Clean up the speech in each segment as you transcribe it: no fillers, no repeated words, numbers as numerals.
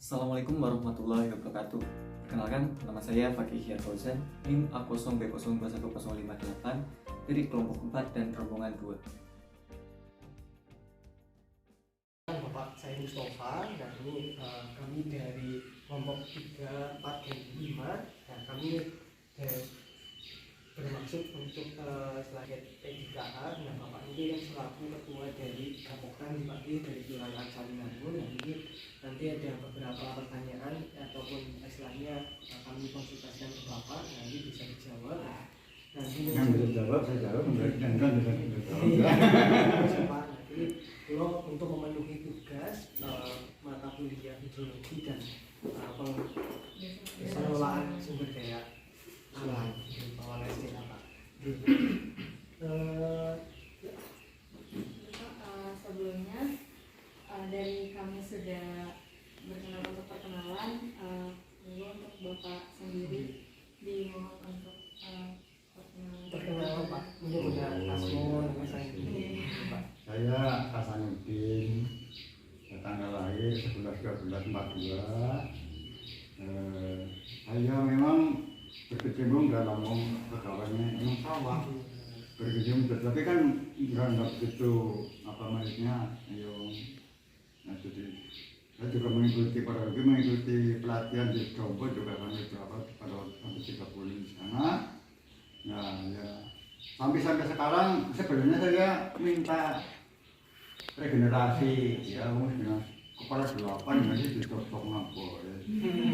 Assalamualaikum warahmatullahi wabarakatuh. Perkenalkan, nama saya Fakih Fauzan, NIM A0B021058 dari kelompok 4 dan rombongan 2. Bapak saya Mustafa dan ini kami dari kelompok 3, 4, dan 5. Nah, kami bermaksud untuk selain P3A. Nah, Bapak ini yang selaku ketua dari Gapoktan dari Kelurahan Salinangun. Nah, ini nanti ada beberapa pertanyaan ataupun istilahnya kami konsultasikan ke Bapak. Nanti bisa dijawab. Nanti yang bisa jawab saya jawab, memberikan kan bisa jawab. Nanti kalau untuk memenuhi tugas mata kuliah hidrologi dan pengelolaan sumber daya alam oleh SDK Pak. Sebelumnya dari kami sudah berkenalan untuk perkenalan, untuk Bapak sendiri dimohon untuk Perkenalan Pak, mudah-mudahan Asmon Pak. Saya Hasanuddin, tanggal lahir 11/12/42. Saya memang berkecimpung dalam pegawainya emang sawah, berkecimpung, tapi kan nggak begitu maksudnya, nah jadi saya juga mengikuti pelatihan di Jombor juga kami pada sampai 3 bulan di sana. Nah ya sampai sekarang sebenarnya saya minta regenerasi ya, dengan kepala 8 nanti dicocok ngapor ya.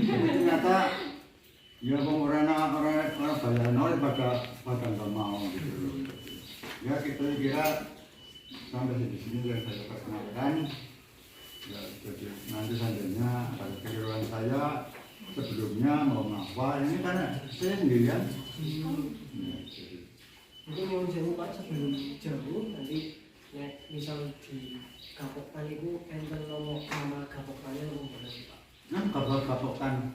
Ternyata ya orang bayaran oleh pada nggak mau gitu loh. Ya kita kira sampai di sini yang saya perkenalkan. Ya jadi nanti selanjutnya pada kehidupan saya sebelumnya mau ngapa ini karena saya sendirian. Ya, jadi. Mungkin mau jauh Pak, sebelum jauh nanti ya, misal di Gapoktan itu enten nama Gapoktannya nomor berapa Pak? Nah Gapoktan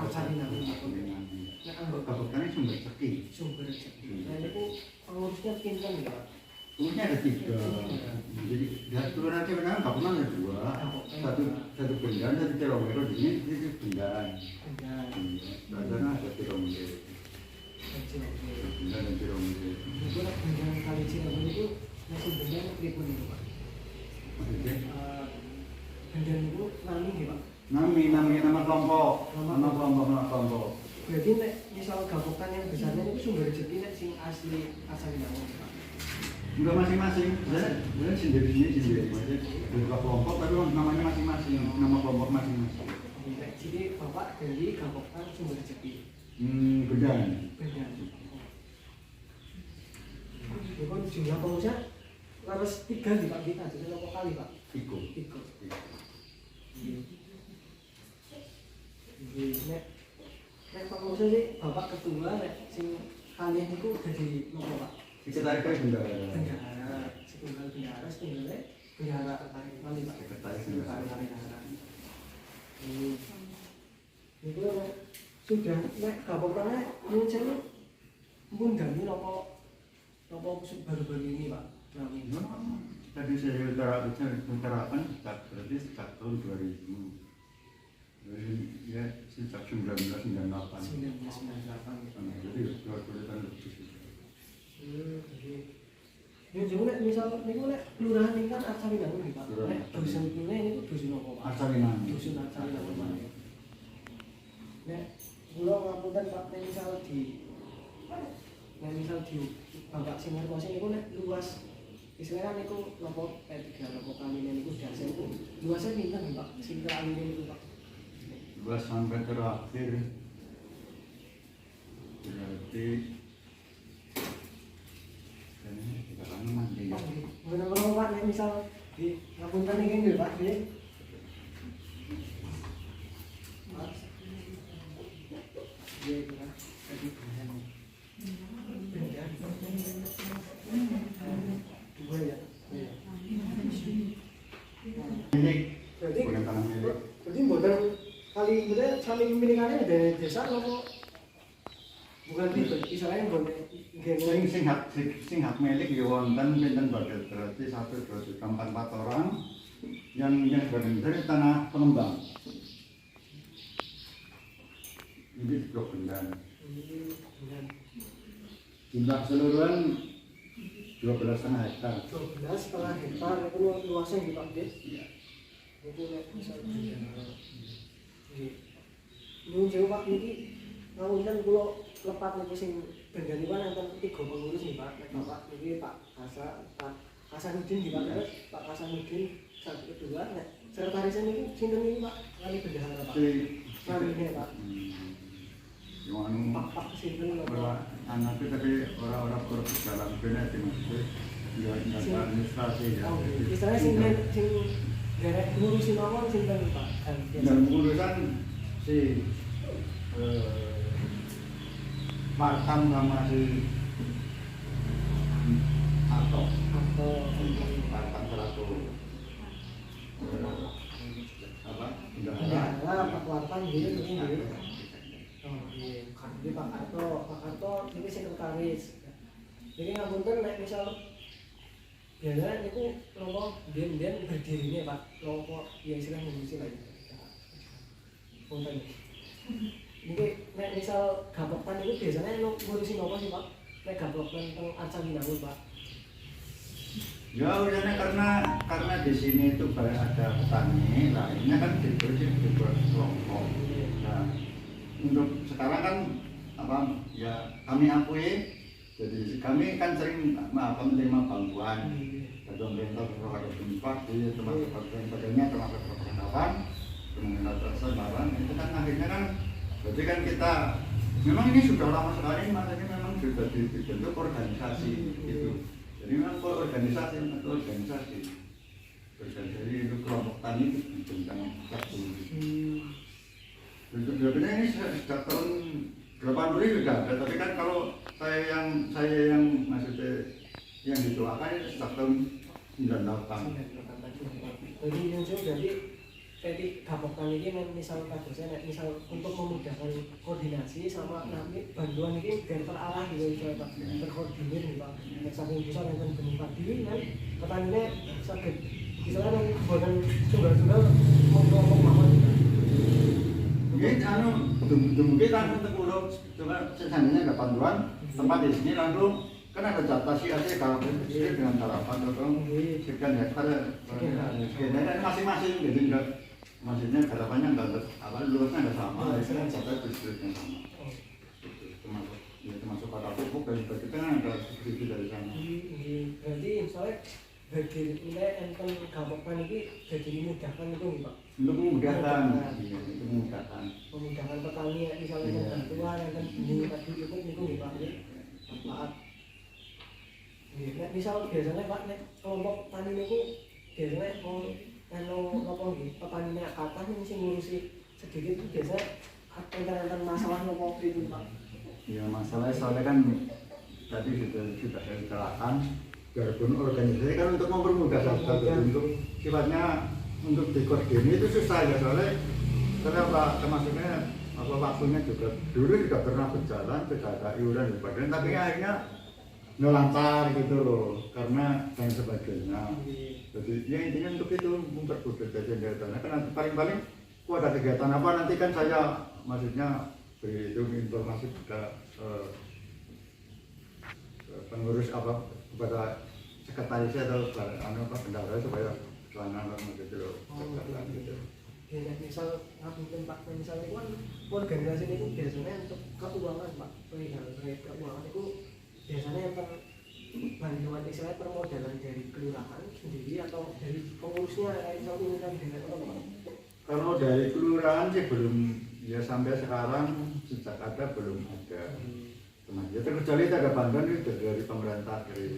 Salinangun. Nah, Gapoktan ini sumber rezeki. Sumber rezeki. Nah, itu pengurusnya pinter nih Pak. Pengurusnya ada 3. Jadi kelurahan Cimenang Gapoktan ada 2. Satu Bendan, satu Ciromero. Ini Bendan. Bendan ada Ciromero. Bendan dan Ciromero. Itu lah Bendan kali Ciromero itu masih Bendan pripun itu Pak? Maksudnya? Bendan itu nami nih Pak. Nama kelompok. Berarti nek misal Gapoktan yang besarnya itu sumber rezeki nek sing asli Salinangun Pak. Enggak masing-masing. Sebenarnya sendiri. Maksudnya beberapa kelompok tapi namanya masing-masing. Nama kelompok masing-masing. Jadi Bapak dari Gapoktan sumber rezeki. Bendan. Itu jumlah pengurusnya harus 3 di Pak kita, jadi berapa kali Pak? Ikut. Nek pengurusnya sih Bapak ketua, nek sing kalian itu jadi nopo Pak? Sekretaris bendahara. Bendahara tertarik kali Pak. Sekretaris bendahara. Itu sudah nek Gapoktannya menurut saya pun ganti nopo baru-baru ini Pak. Tadi saya utarakan berarti sejak tahun 2000. Ya sejak 1998. 1998 gitu. Jadi 20 tahun lebih. Ya jauh misal niku nek kelurahan ini kan Salinangun nih Pak. Nek dusun kene niku dusun apa Pak? Salinangun. Dusun Salinangun Pak. Nek kula ngapunten Pak, nek misal di Bapak sing ngerti niku nek luas istilahnya niku nopo P3 nopo kamine niku dasar niku luasnya pinten nih Pak? Sing kamine niku Pak. Luas sampai terakhir berarti ini tidak lama mandi ya. Bener-bener Pak, nek misal di ngapunten iki nggih Pak, nggih. Mas. Iya, Pak. Tadi Bendan. Dua ya. Iya. Milik. Berarti Bukan tanah milik. Berarti mboten kali bener saling pemilikannya dari desa apa bukan ribet, istilahnya mboten Sing hak milik ya wonten pinten badhe berarti 1, 2, 3, 4 orang yang sebagian besar tanah pengembang. Ini blok bendan. Ini dengan Jumlah keseluruhan 12,5 hektar. 12,5 hektar itu luasnya di Pak Des. Iya. Itu nek bisa nggih. Nyuwun sewu Pak niki ngawunen kula lepat niku sing bendaniwan enten 3 pengurus nih Pak. Nek Bapak niki Pak Hasanuddin di Pak terus Pak Hasanuddin satu kedua nek sekretarisnya niku sinten niki Pak? Kali bendahara Pak. Kali Pak. Yang anu Pak sinten lho Pak? orang anak itu tapi orang-orang korupsi dalam benar maksudnya nggak administrasi ya. Oh, istilahnya sing garek ngurusin mawon sinten Pak? Dan urusan si Martam sama si atau Martam selaku apa? Bendahara Pak Wartan gitu nggih. Oh iya, jadi Pak Arto ini sekretaris. Jadi ngapunten nek misal biasanya niku nopo biyen berdirinya Pak, nopo ya istilah ngurusi lagi. Punten. Niki nek misal gapoktan niku biasanya ngurusi nopo sih Pak? Nek gapoktan teng Arca Winangun Pak. Ya urusannya karena di sini itu banyak ada petani, lainnya kan dibuat kelompok. Nah, untuk sekarang kan apa ya kami akui, jadi kami kan sering menerima bantuan dari pemerintah beberapa tempat di tempat sebagainya termasuk perkantoran, kemudian barang itu kan akhirnya kan jadi kan kita memang ini sudah lama sekali makanya memang sudah dibentuk organisasi gitu. Jadi memang organisasi itu kelompok tani tentang satu. Sebenarnya ini sejak tahun 80 sudah ada, tapi kan kalau saya yang maksudnya yang dituakan itu sejak tahun 98. Jadi yang jadi gapoktan ini misal kadosnya misal untuk memudahkan koordinasi sama nanti bantuan ini biar terarah gitu ya Pak, terkoordinir nih Pak. Saking besar yang benih padi kan petaninya sakit. Misalnya yang buatan tunggal-tunggal ngomong mawon gitu. Ini anu mungkin kan untuk pulau cuma seandainya ada bantuan tempat di sini langsung kan ada catasi aja kalau ini dengan harapan atau sekian hektar sekian masing-masing jadi enggak maksudnya harapannya enggak apa luasnya enggak sama itu catat distribusinya sama termasuk kata pupuk dan sebagainya kan ada subsidi dari sana. Berarti misalnya bagi nilai enten gapoktan ini jadi dimudahkan itu nih Pak. Untuk memudahkan Petani misalnya bantuan yang kan benih padi itu nih Pak. Manfaat. Misal biasanya Pak nek kelompok tani niku biasanya nopo nggih petani atas ini sing ngurusi sedikit itu biasanya enten masalah nopo itu Pak. Ya masalahnya soalnya kan tadi sudah saya utarakan biarpun organisasi kan untuk mempermudah saja untuk sifatnya untuk dikoordinir itu susah ya soalnya kenapa termasuknya apa waktunya juga dulu tidak pernah berjalan tidak ada iuran dan sebagainya tapi akhirnya ngelancar gitu loh karena dan sebagainya jadi ya intinya untuk itu mempermudah kegiatan kan paling-paling ada kegiatan apa nanti kan saya maksudnya beri itu informasi kepada pengurus apa kepada sekretarisnya atau bendahara supaya pelanggan gitu loh. Ya, misal ngapunten Pak, misalnya itu kan organisasi itu biasanya untuk keuangan Pak, terkait keuangan itu biasanya yang bantuan istilahnya permodalan dari kelurahan sendiri atau dari pengurusnya kayak misal urusan dengan apa Pak? Kalau dari kelurahan sih belum ya sampai sekarang sejak ada belum ada. Ya terkecuali ada bantuan itu dari pemerintah dari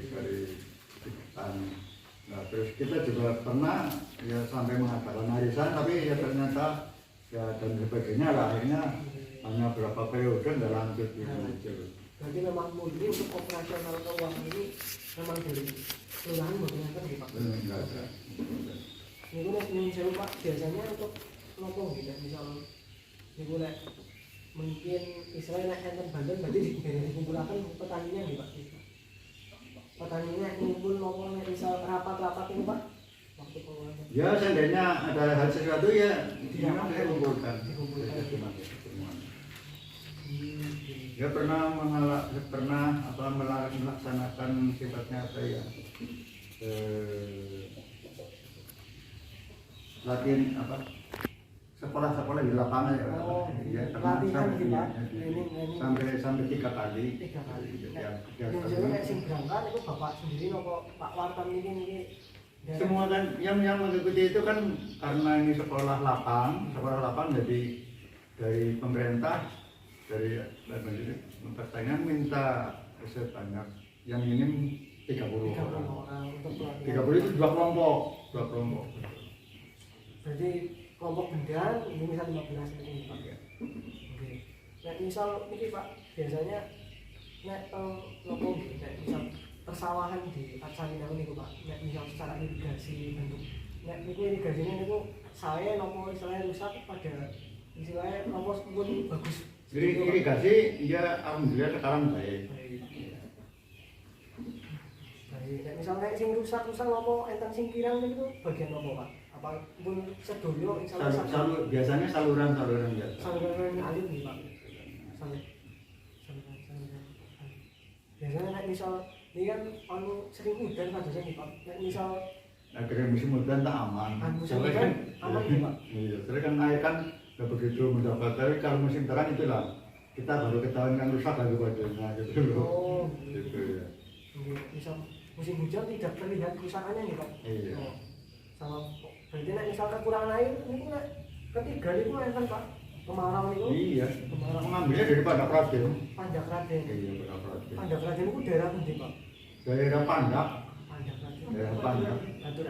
nah, terus kita juga pernah ya sampai mengadakan arisan tapi ya ternyata ya dan sebagainya lah akhirnya hanya berapa periode nggak lanjut gitu. Berarti memang murni untuk operasional keuangan ini memang dari kelurahan menggunakan di Pak? Enggak ada. Ini gue sewa Pak biasanya untuk ngomong gitu misal ini gue mungkin istilahnya enten bantuan berarti dikumpulkan petaninya nih Pak. Petaninya ngumpul ngomong misal rapat-rapat ini Pak. Waktu pengelolaan. Ya seandainya ada hal sesuatu ya dikumpulkan. Dia pernah melaksanakan sifatnya apa ya, latihan apa, sekolah di lapangan ya, ya latihan gitu Pak. sampai 3 kali. Jadi nek sing berangkat itu bapak sendiri nopo Pak Wartam ini Semua kan yang mengikuti itu kan karena ini sekolah lapang jadi dari pemerintah, dari pertanyaan minta sebanyak yang minim 30 orang. 30 itu 2 kelompok. Berarti kelompok benda ini misal 15 ini Pak. Oke. Nah, misal ini Pak biasanya nek nopo nek misal persawahan di Arsalina niku Pak. Nek misal secara irigasi bentuk nek niku irigasinya niku saya nopo istilahnya rusak pada istilahnya nopo pun bagus. Jadi irigasi ya alhamdulillah sekarang baik. Baik, misalnya sing rusak nopo enten sing kirang itu bagian nopo Pak? Apa pun sedoyo Biasanya saluran ya. Saluran alim nih Pak. Saluran. Biasanya nek misal ini kan sering hujan kan biasanya nih Pak. Nek misal akhirnya musim hujan tak aman. Musim hujan aman nih Pak. Iya, soalnya kan air kan nggak begitu mendapat. Tapi kalau musim terang itulah kita baru ketahuan kan rusak lagi badannya gitu loh. Oh, gitu ya. Misal musim hujan tidak terlihat kerusakannya nih Pak. Iya. Sama berarti nek misal kekurangan air ini nek ketiga itu enten Pak. Kemarau itu. Iya. Mengambilnya dari Pandak Raden. Pandak Raden. Iya, Pandak Raden. Pandak Raden itu daerah pundi Pak? Daerah Pandak. Pandak Raden. Daerah Pandak.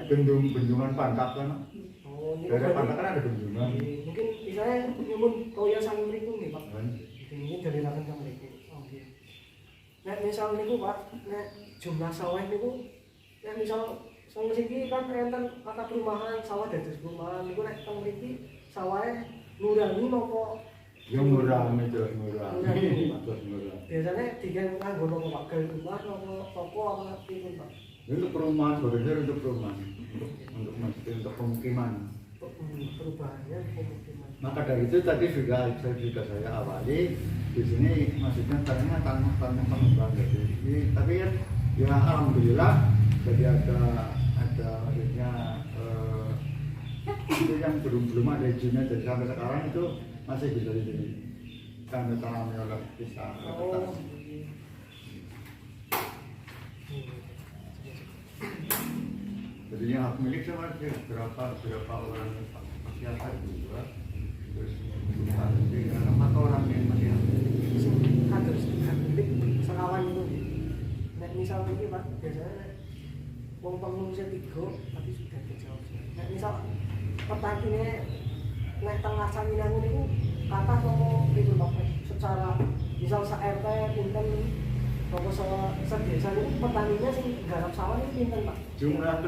Bendung. Bendungan Pandak kan. Oh, ini daerah Pandak kan ada bendungan. Mungkin misalnya nyumun toya sang mriku nih Pak. Ini dari rakan sang mriku. Oh iya. Nek misal niku Pak, nek jumlah sawah niku nek misal sang mriki kan enten kata perumahan sawah dados perumahan niku nek teng mriki sawahe nurani nopo yang murah itu murah. Biasanya digan nganggo nopo Pak, gawe rumah nopo toko apa pripun Pak? Untuk perumahan, sebenarnya untuk perumahan, untuk masjid, untuk pemukiman. Perubahannya pemukiman. Maka dari itu tadi juga saya awali di sini maksudnya tanah pengembang jadi tapi kan ya alhamdulillah jadi ada maksudnya itu yang belum ada izinnya jadi sampai sekarang itu masih bisa kami tanami oleh bisa. Jadi yang hak milik sama berapa orang masih ada juga terus ada 4 orang yang masih ada hak milik sekawan itu nek misal ini Pak biasanya wong pengungsi 3 tapi sudah dijawab nek misal petaninya nek tengah saminan itu kata mau itu Pak secara misal se-RT pinten Bapak sedesa itu petaninya sih garap sawah itu pinten Pak? Jumlah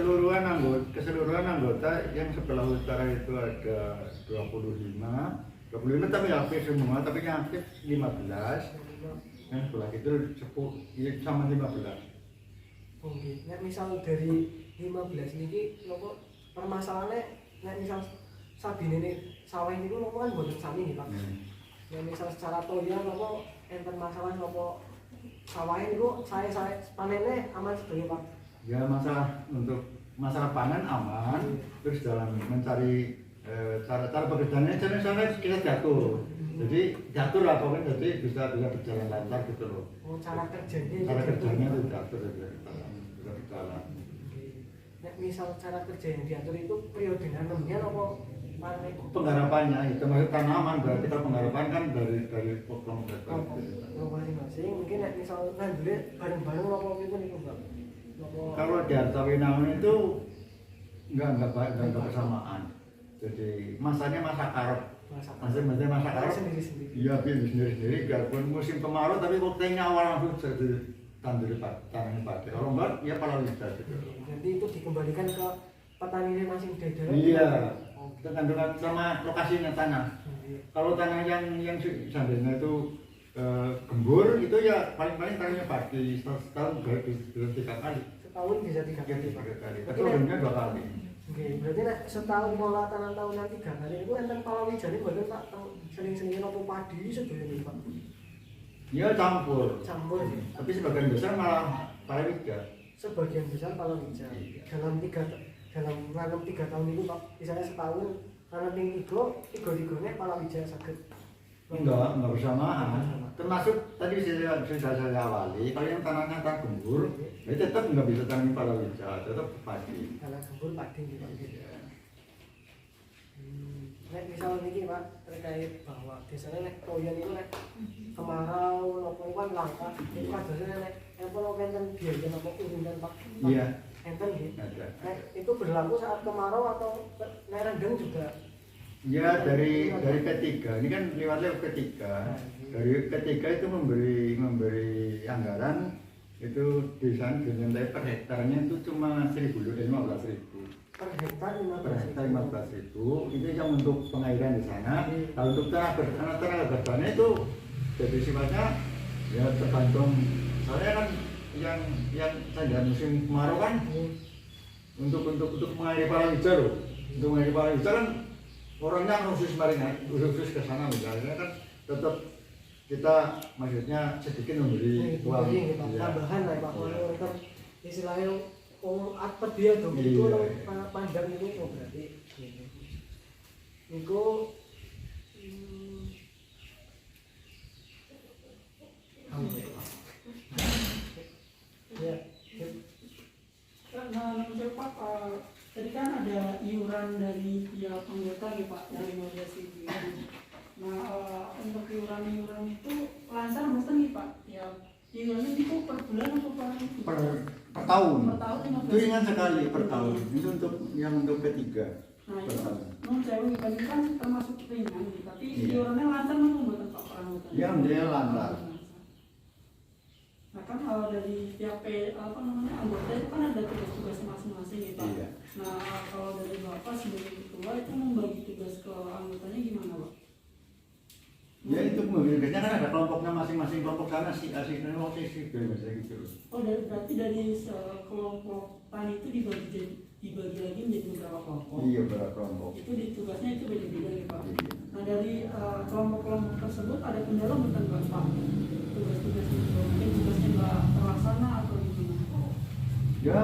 keseluruhan anggota yang sebelah utara itu ada 25 tapi aktif semua, tapi yang aktif 15 yang sebelah itu 10 sama 15. Oke, nek misal dari 15 ini nopo permasalahannya nek misal sabine ini sawah ini nopo kan boten sami nih Pak. Nek misal secara toya nopo enten masalah nopo sawahnya itu saya panennya aman sebetulnya Pak. Ya masalah panen aman, terus dalam mencari cara pekerjaannya jangan kita jatuh. Jadi jatuh lah pokoknya jadi bisa berjalan lancar gitu loh. Oh, cara kerjanya itu jatuh bisa berjalan. Nek misal cara kerja yang diatur itu periode nanemnya apa penggarapannya itu maksud tanaman berarti kalau penggarapan kan dari potong masing-masing mungkin nek misal nandur bareng-bareng apa gitu nih Pak. Kalau di Artawinangun itu enggak bersamaan. Jadi masanya masa karep. Masanya masa karep sendiri-sendiri. Iya, sendiri-sendiri biarpun musim kemarau tapi waktunya awal langsung jadi tandur tanam padi. Kalau enggak ya palawija gitu. Jadi itu dikembalikan ke petani masing-masing daerah. Iya. Tergantung sama lokasinya tanah. Kalau tanah yang seandainya itu gembur itu ya paling tanahnya padi setahun bisa 3 kali. Setahun bisa 3 kali. 3 kali. Tapi umumnya 2 kali. Oke, berarti nek setahun pola tanam tahunan 3 kali itu enten palawijane boten Pak sering-sering nopo padi sedoyo Pak. Ya campur. Campur. Tapi sebagian besar malah palawija. Sebagian besar palawija. Dalam nanam 3 tahun itu Pak, misalnya setahun nanam tiga-tiganya palawija saged. Enggak bersamaan. Termasuk tadi sudah saya awali, kalau yang tanahnya tak gembur, ya tetap nggak bisa tanam palawija, tetap padi. Tanah gembur padi gitu Pak. Nek misal niki Pak terkait bahwa biasanya nek koyon itu nek kemarau napa kan langka, itu kadosnya nek enten wonten biaya napa urunan Pak. Iya. Enten nggih. Ada. Nek itu berlaku saat kemarau atau nek rendeng juga. Ya dari P3, ini kan lewatnya P3. Dari P3 itu memberi anggaran itu desain dengan per hektarnya itu cuma 15.000 Per hektar per hektar 15.000 itu yang untuk pengairan di sana. Kalau untuk tenaga kerjanya itu jadi sifatnya ya tergantung. Soalnya kan yang saya musim kemarau kan untuk mengairi palawija loh. Untuk mengairi palawija kan orangnya khusus ke sana misalnya kan tetap kita maksudnya sedikit memberi uang tambahan lah Pak. Untuk istilahnya apa dia tuh itu panjang itu berarti itu ya nah menurut Pak tadi kan ada iuran dari tiap anggota nih Pak yang 15.000. Nah untuk iuran itu lancar mesti nih Pak ya iurannya itu per bulan atau per tahun. Per tahun Itu ringan sekali per tahun. Itu untuk P3. Nah Per tahun. itu saya ini kan termasuk ringan nih, tapi iurannya lancar buat Pak anggota. Ya dia lancar. Nah kan dari tiap anggota itu kan ada tugas-tugas masing-masing ya Pak. Iya. Nah kalau dari Bapak sebagai ketua itu membagi tugas ke anggotanya gimana Pak? Ya itu biasanya kan ada kelompoknya masing-masing, kelompok sana si kelompok si biasanya gitu. Oh berarti dari kelompok tani itu dibagi lagi menjadi beberapa kelompok. Iya beberapa kelompok. Itu di tugasnya itu beda-beda ya Pak. Iya. Nah dari kelompok-kelompok tersebut ada kendala bukan Pak? Tugas-tugas itu mungkin tugasnya nggak terlaksana atau gimana? Ya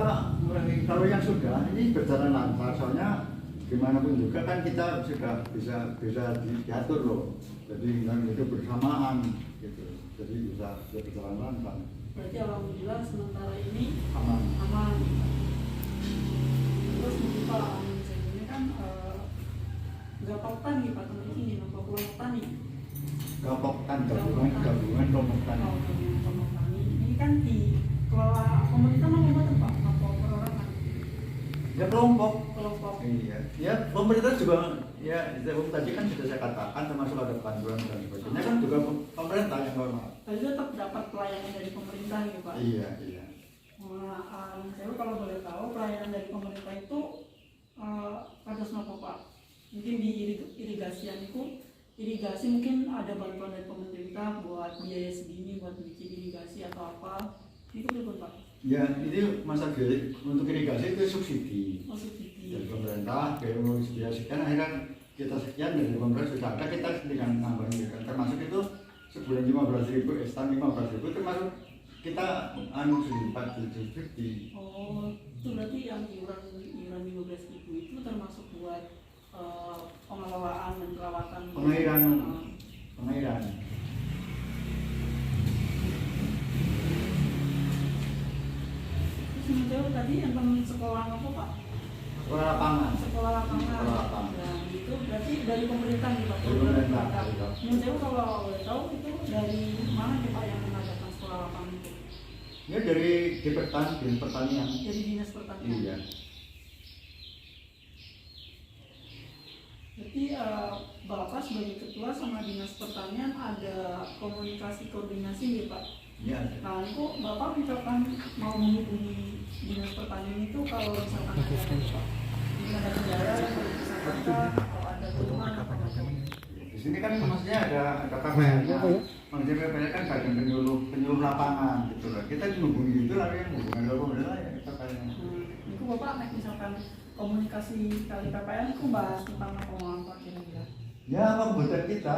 kalau yang sudah ini berjalan lancar soalnya gimana pun juga kan kita sudah bisa diatur loh. Jadi kan itu bersamaan gitu. Jadi bisa berjalan lancar. Berarti alhamdulillah sementara ini Aman. Terus mungkin Pak ini kan gapok tani Pak teman ini nampak kelompok tani. Gabungan kelompok tani. Kelompok tani ini kan dikelola pemerintah mau Pak atau perorangan? Ya kelompok. Iya. Ya pemerintah juga ya tadi kan sudah saya katakan termasuk ada bantuan dan sebagainya kan juga pemerintah yang normal. Tapi tetap dapat pelayanan dari pemerintah ya Pak. Iya. Nah, saya kalau boleh tahu pelayanan dari pemerintah itu kados nopo Pak? Mungkin di irigasi mungkin ada bantuan dari pemerintah buat biaya segini buat bikin irigasi atau apa? Itu betul Pak? Ya ini masa untuk irigasi itu subsidi. Oh, subsidi. Dari pemerintah, dari subsidi sekian akhirnya kita sekian dari pemerintah sudah ada kita dengan nambahin termasuk itu sebulan 15.000 estan 15.000 termasuk kita subsidi. Oh itu berarti yang iuran 15.000 itu termasuk buat pengelolaan dan perawatan pengairan. Sementara tadi yang sekolah apa Pak? Sekolah lapangan. Sekolah lapangan. Nah, itu berarti dari pemerintah nih Pak. Dari pemerintah. Sementara kalau boleh tahu itu dari mana nih Pak yang mengadakan sekolah lapangan itu? Ini dari dinas pertanian. Dari dinas pertanian. Iya. Berarti Bapak sebagai ketua sama dinas pertanian ada koordinasi nih Pak? Iya. Nah itu Bapak misalkan mau menghubungi dinas pertanian itu kalau misalkan ada kendala atau ada keluhan atau apa? Di sini kan maksudnya ada KPR-nya. Maksudnya KPR kan bagian penyuluh lapangan gitu loh. Kita menghubungi itu lalu yang menghubungi dari pemerintah ya KPR-nya. Itu Bapak misalkan komunikasi kali KPR itu bahas tentang apa kira-kira? Ya apa buat kita?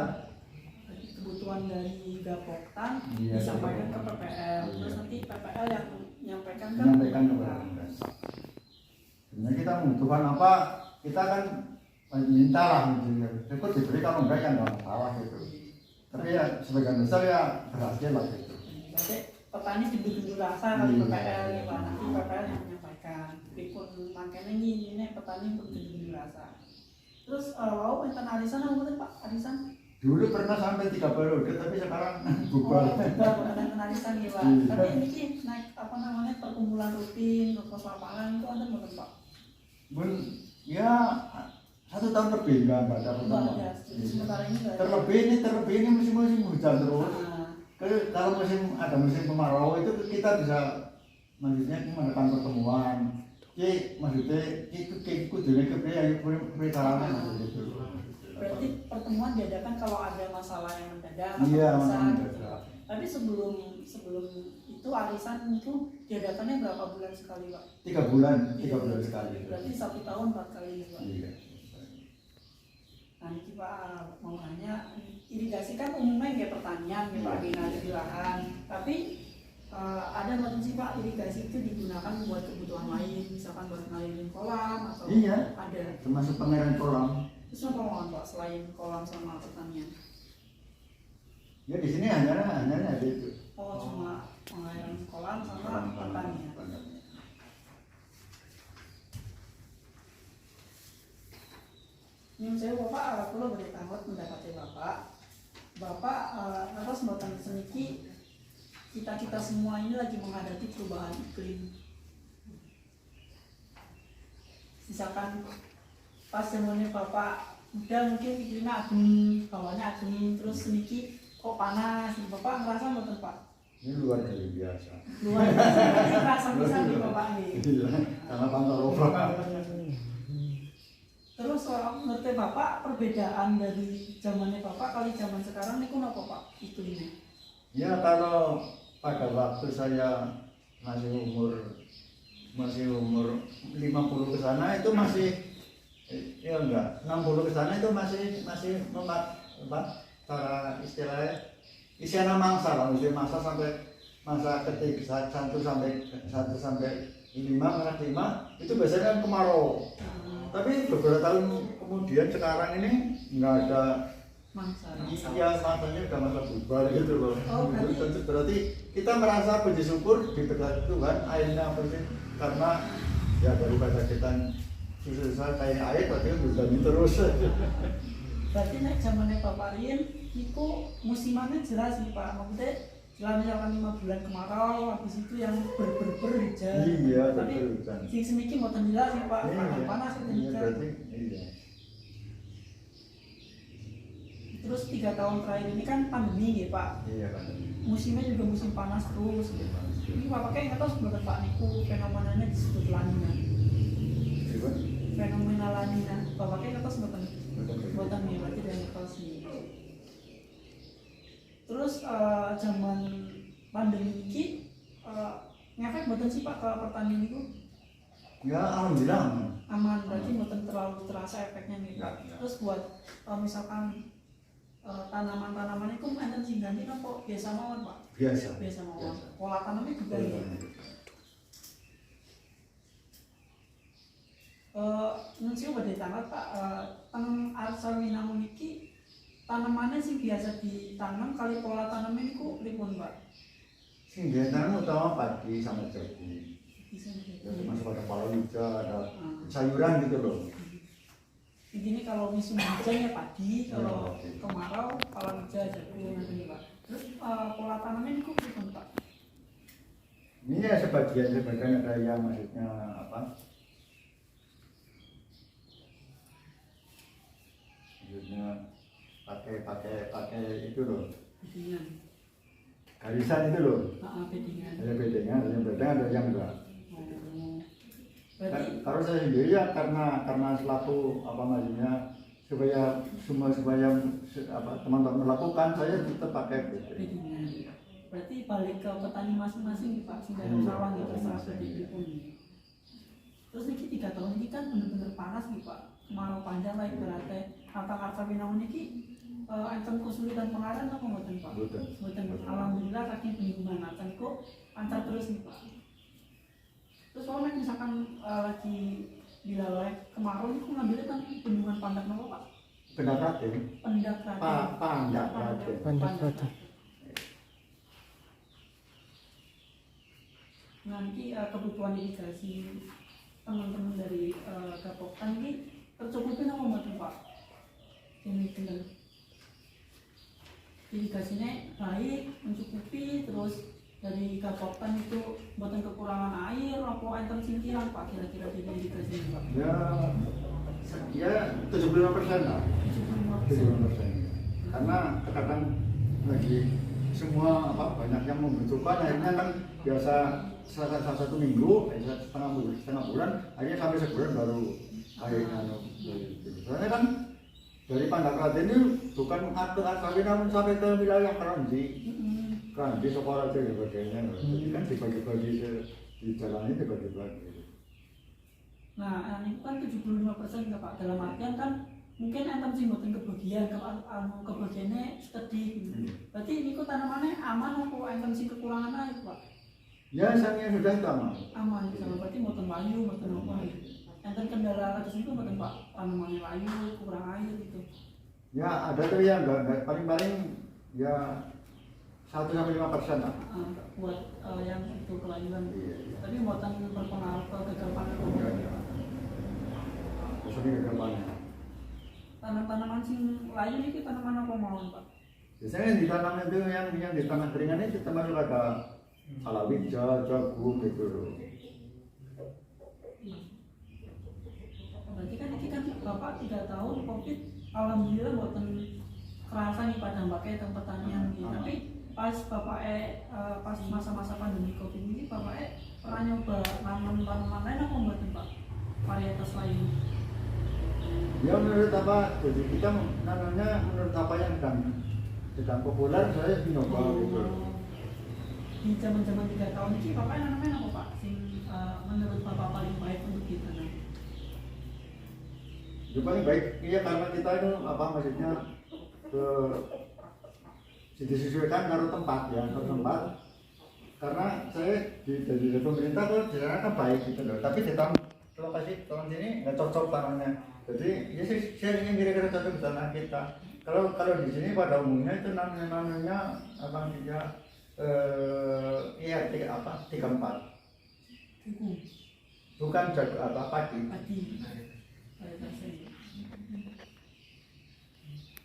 Begitu. kebutuhan dari Gapoktan Iya, disampaikan ke iya. PPL, Iya. terus nanti PPL yang menyampaikan ke Menyampaikan kepada Pemdas. Sebenarnya kita membutuhkan apa, kita kan minta lah, itu diberi, kalau enggak ya nggak masalah gitu. Tapi ya sebagian besar ya berhasil lah gitu. Berarti petani duduk-duduk rasa kali Iya. PPL ya Pak, nanti PPL yang menyampaikan. Pripun makanya ini petani pun duduk-duduk rasa. Terus wow, enten arisan apa betul Pak? Arisan? Dulu pernah sampai 3 periode, tapi sekarang bubar. Oh, bukan enten arisan ya Pak. Iya. Tapi ini naik apa namanya perkumpulan rutin, ke pos lapangan itu enten betul Pak? Bun, ya 1 tahun lebih enggak ada Enggak pertemuan. ada. Sementara ini enggak ada. Terlebih ini musim hujan terus. Nah, Kalau ada musim kemarau itu kita bisa maksudnya mengadakan pertemuan. Maksudnya itu kudune kepriye carane gitu. berarti pertemuan diadakan kalau ada masalah yang mendadak atau Iya, bisa masalah gitu. mendadak. Tapi sebelum itu arisan itu diadakannya berapa bulan sekali Pak? 3 bulan sekali. Berarti 1 tahun 4 kali ya, Pak. Iya. Nah ini Pak mau nanya, irigasi kan umumnya kayak pertanian ya Pak, di lahan. Tapi ada nggak sih Pak irigasi itu digunakan buat kebutuhan lain, misalkan buat ngalirin kolam atau Iya. ada? Termasuk pengairan kolam. Terus apa mau Pak selain kolam sama pertanian? Ya di sini hanya ada itu. Oh cuma pengairan kolam sama pertanian. Ini saya Bapak kalau boleh tahu pendapatnya Bapak terus mboten seniki kita semua ini lagi menghadapi perubahan iklim. Misalkan pas zamannya Bapak udah mungkin iklimnya adem, bawahnya adem, terus seniki kok panas, Bapak ngerasa mboten Pak? Ini luar dari biasa. Luar biasa, ngerasa bisa nih Bapak nih. Iya, karena pantau obat. Terus menurut Bapak perbedaan dari zamannya Bapak kali zaman sekarang ini kenapa Pak iklimnya? Ya kalau pada waktu saya masih umur 50 ke sana itu masih ya enggak 60 ke sana itu masih cara istilahnya istilah mangsa lah, masa sampai masa ketiga 1 sampai 5 itu biasanya kan kemarau. Tapi beberapa tahun kemudian sekarang ini nggak ada Mangsa. iya masanya udah masa bubar gitu loh. Oh, berarti kita merasa puji syukur di dekat Tuhan airnya bersih karena ya daripada kita susah kayak air berarti hujan terus. Berarti nek zamannya Bapak Rien itu musimannya jelas nih Pak, maksudnya setelah misalkan 5 bulan kemarau, habis itu yang hujan. Iya, tapi hujan. sing semiki mboten jelas nih Pak, Iya, panas itu iya, hujan. berarti iya. Terus 3 tahun terakhir ini kan pandemi ya Pak. Iya kan. Musimnya juga musim panas terus. Ini Bapak kayak nggak tahu sebenarnya Pak niku fenomenanya disebut lanina. Fenomena lanina. Bapak kayak nggak tahu sebenarnya. Buatan nih, berarti dari mitos nih. Terus zaman pandemi ini ngefek buatan sih Pak ke pertanian itu? Ya alhamdulillah. Aman, berarti buatan terlalu terasa efeknya nih Pak. Ya. Terus buat misalkan tanaman-tanaman itu enten sing ganti kan kok biasa mawon Pak? Biasa. Biasa mawon. Biasa. Pola tanamnya juga ya. Nun sih badhe tamat Pak, teng Arsalwinamun iki tanamannya sih biasa ditanam kali pola tanamnya niku pripun Pak? Sing biasanya utama padi sama jagung. Bisa Ya, termasuk ada palawija, ada sayuran gitu loh. Begini kalau musim hujan ya padi, kalau Oke. kemarau palawija jagung nanti Pak. Terus pola tanamnya niku pripun Pak? Ini ya sebagian ada yang maksudnya apa? Maksudnya pakai itu loh, Bedingan. garisan itu loh. Bedingan. Ada bedanya, ada yang enggak. Berarti Kalau saya sendiri ya karena selaku apa maksudnya supaya teman-teman melakukan, saya tetap pakai bedingan. bedingan. Berarti balik ke petani masing-masing nih Pak, sing ada sawah nih terserah bedingan. Terus ini 3 tahun ini kan bener-bener panas nih Pak, kemarau panjang lah ibaratnya. Kakak Arsawi namun ini enten kesulitan pengarang apa mboten Pak? Mboten. Mboten. Alhamdulillah saking bendungan acan kok lancar terus nih Pak. Terus kalau misalkan lagi di lalai kemarau itu ngambilnya kan bendungan Pandak nopo Pak? Pendak Raden. Pendak Raden. Pandak Raden. Pandak Raden. Nanti kebutuhan irigasi teman-teman dari Gapoktan ini tercukupi apa mboten Pak? Ini dengan irigasinya baik, mencukupi, terus dari Gapoktan itu mboten kekurangan air, apa enten singkiran Pak kira-kira di irigasi Pak? Ya 75% lah. 75%. Karena kadang lagi semua banyak yang membutuhkan, akhirnya kan biasa satu minggu, setengah bulan, akhirnya sampai sebulan baru akhirnya. Soalnya kan dari Pandak Raden itu bukan atur Arsawi namun sampai ke wilayah Keranji, Sekolah dan sebagainya. Jadi kan dibagi-bagi di jalan ini dibagi-bagi. Nah, ini kan 75% ya Pak, dalam artian kan mungkin enten sing mboten kebagian, kebagiannya sedih. Berarti ini kok tanamannya aman apa enten sing kekurangan air Pak? Ya, sangat sudah itu aman. Aman, sama berarti mboten layu, mboten apa. Enten kendala atas itu mboten Pak, tanamannya layu, kurang air gitu. Ya, ada tuh yang enggak paling-paling ya 1-5% lah. Buat yang itu kelayuan. Iya. Tapi mboten berpengaruh ke kegampanan. Maksudnya kegampanan. Tanam-tanaman sing layu ini tanaman apa mawon Pak? Biasanya di tanam itu yang di tanah keringan itu termasuk ada palawija, jagung gitu loh. Berarti kan ini kan Bapak 3 tahun COVID, alhamdulillah mboten kerasa nih Pak dampaknya tentang pertanian nih. Tapi pas Bapak pas masa-masa pandemi COVID ini Bapak pernah nyoba nanam tanaman lain apa mboten Pak? Varietas lain? Ya menurut apa? Jadi kita namanya menurut apa yang sedang populer saya nyoba gitu. Di zaman-zaman 3 tahun ini Bapak nanamnya apa Pak? Sing menurut Bapak paling baik untuk ditanam? Yang paling baik, iya karena kita itu maksudnya disesuaikan karo tempat ya, tempat. Karena saya dari pemerintah tuh di sana kan baik gitu loh, tapi di lokasi tahun sini nggak cocok tanahnya. Jadi ya saya ingin kira-kira cocok di tanah kita. Kalau di sini pada umumnya itu namanya IRT 34. Bukan padi. Padi.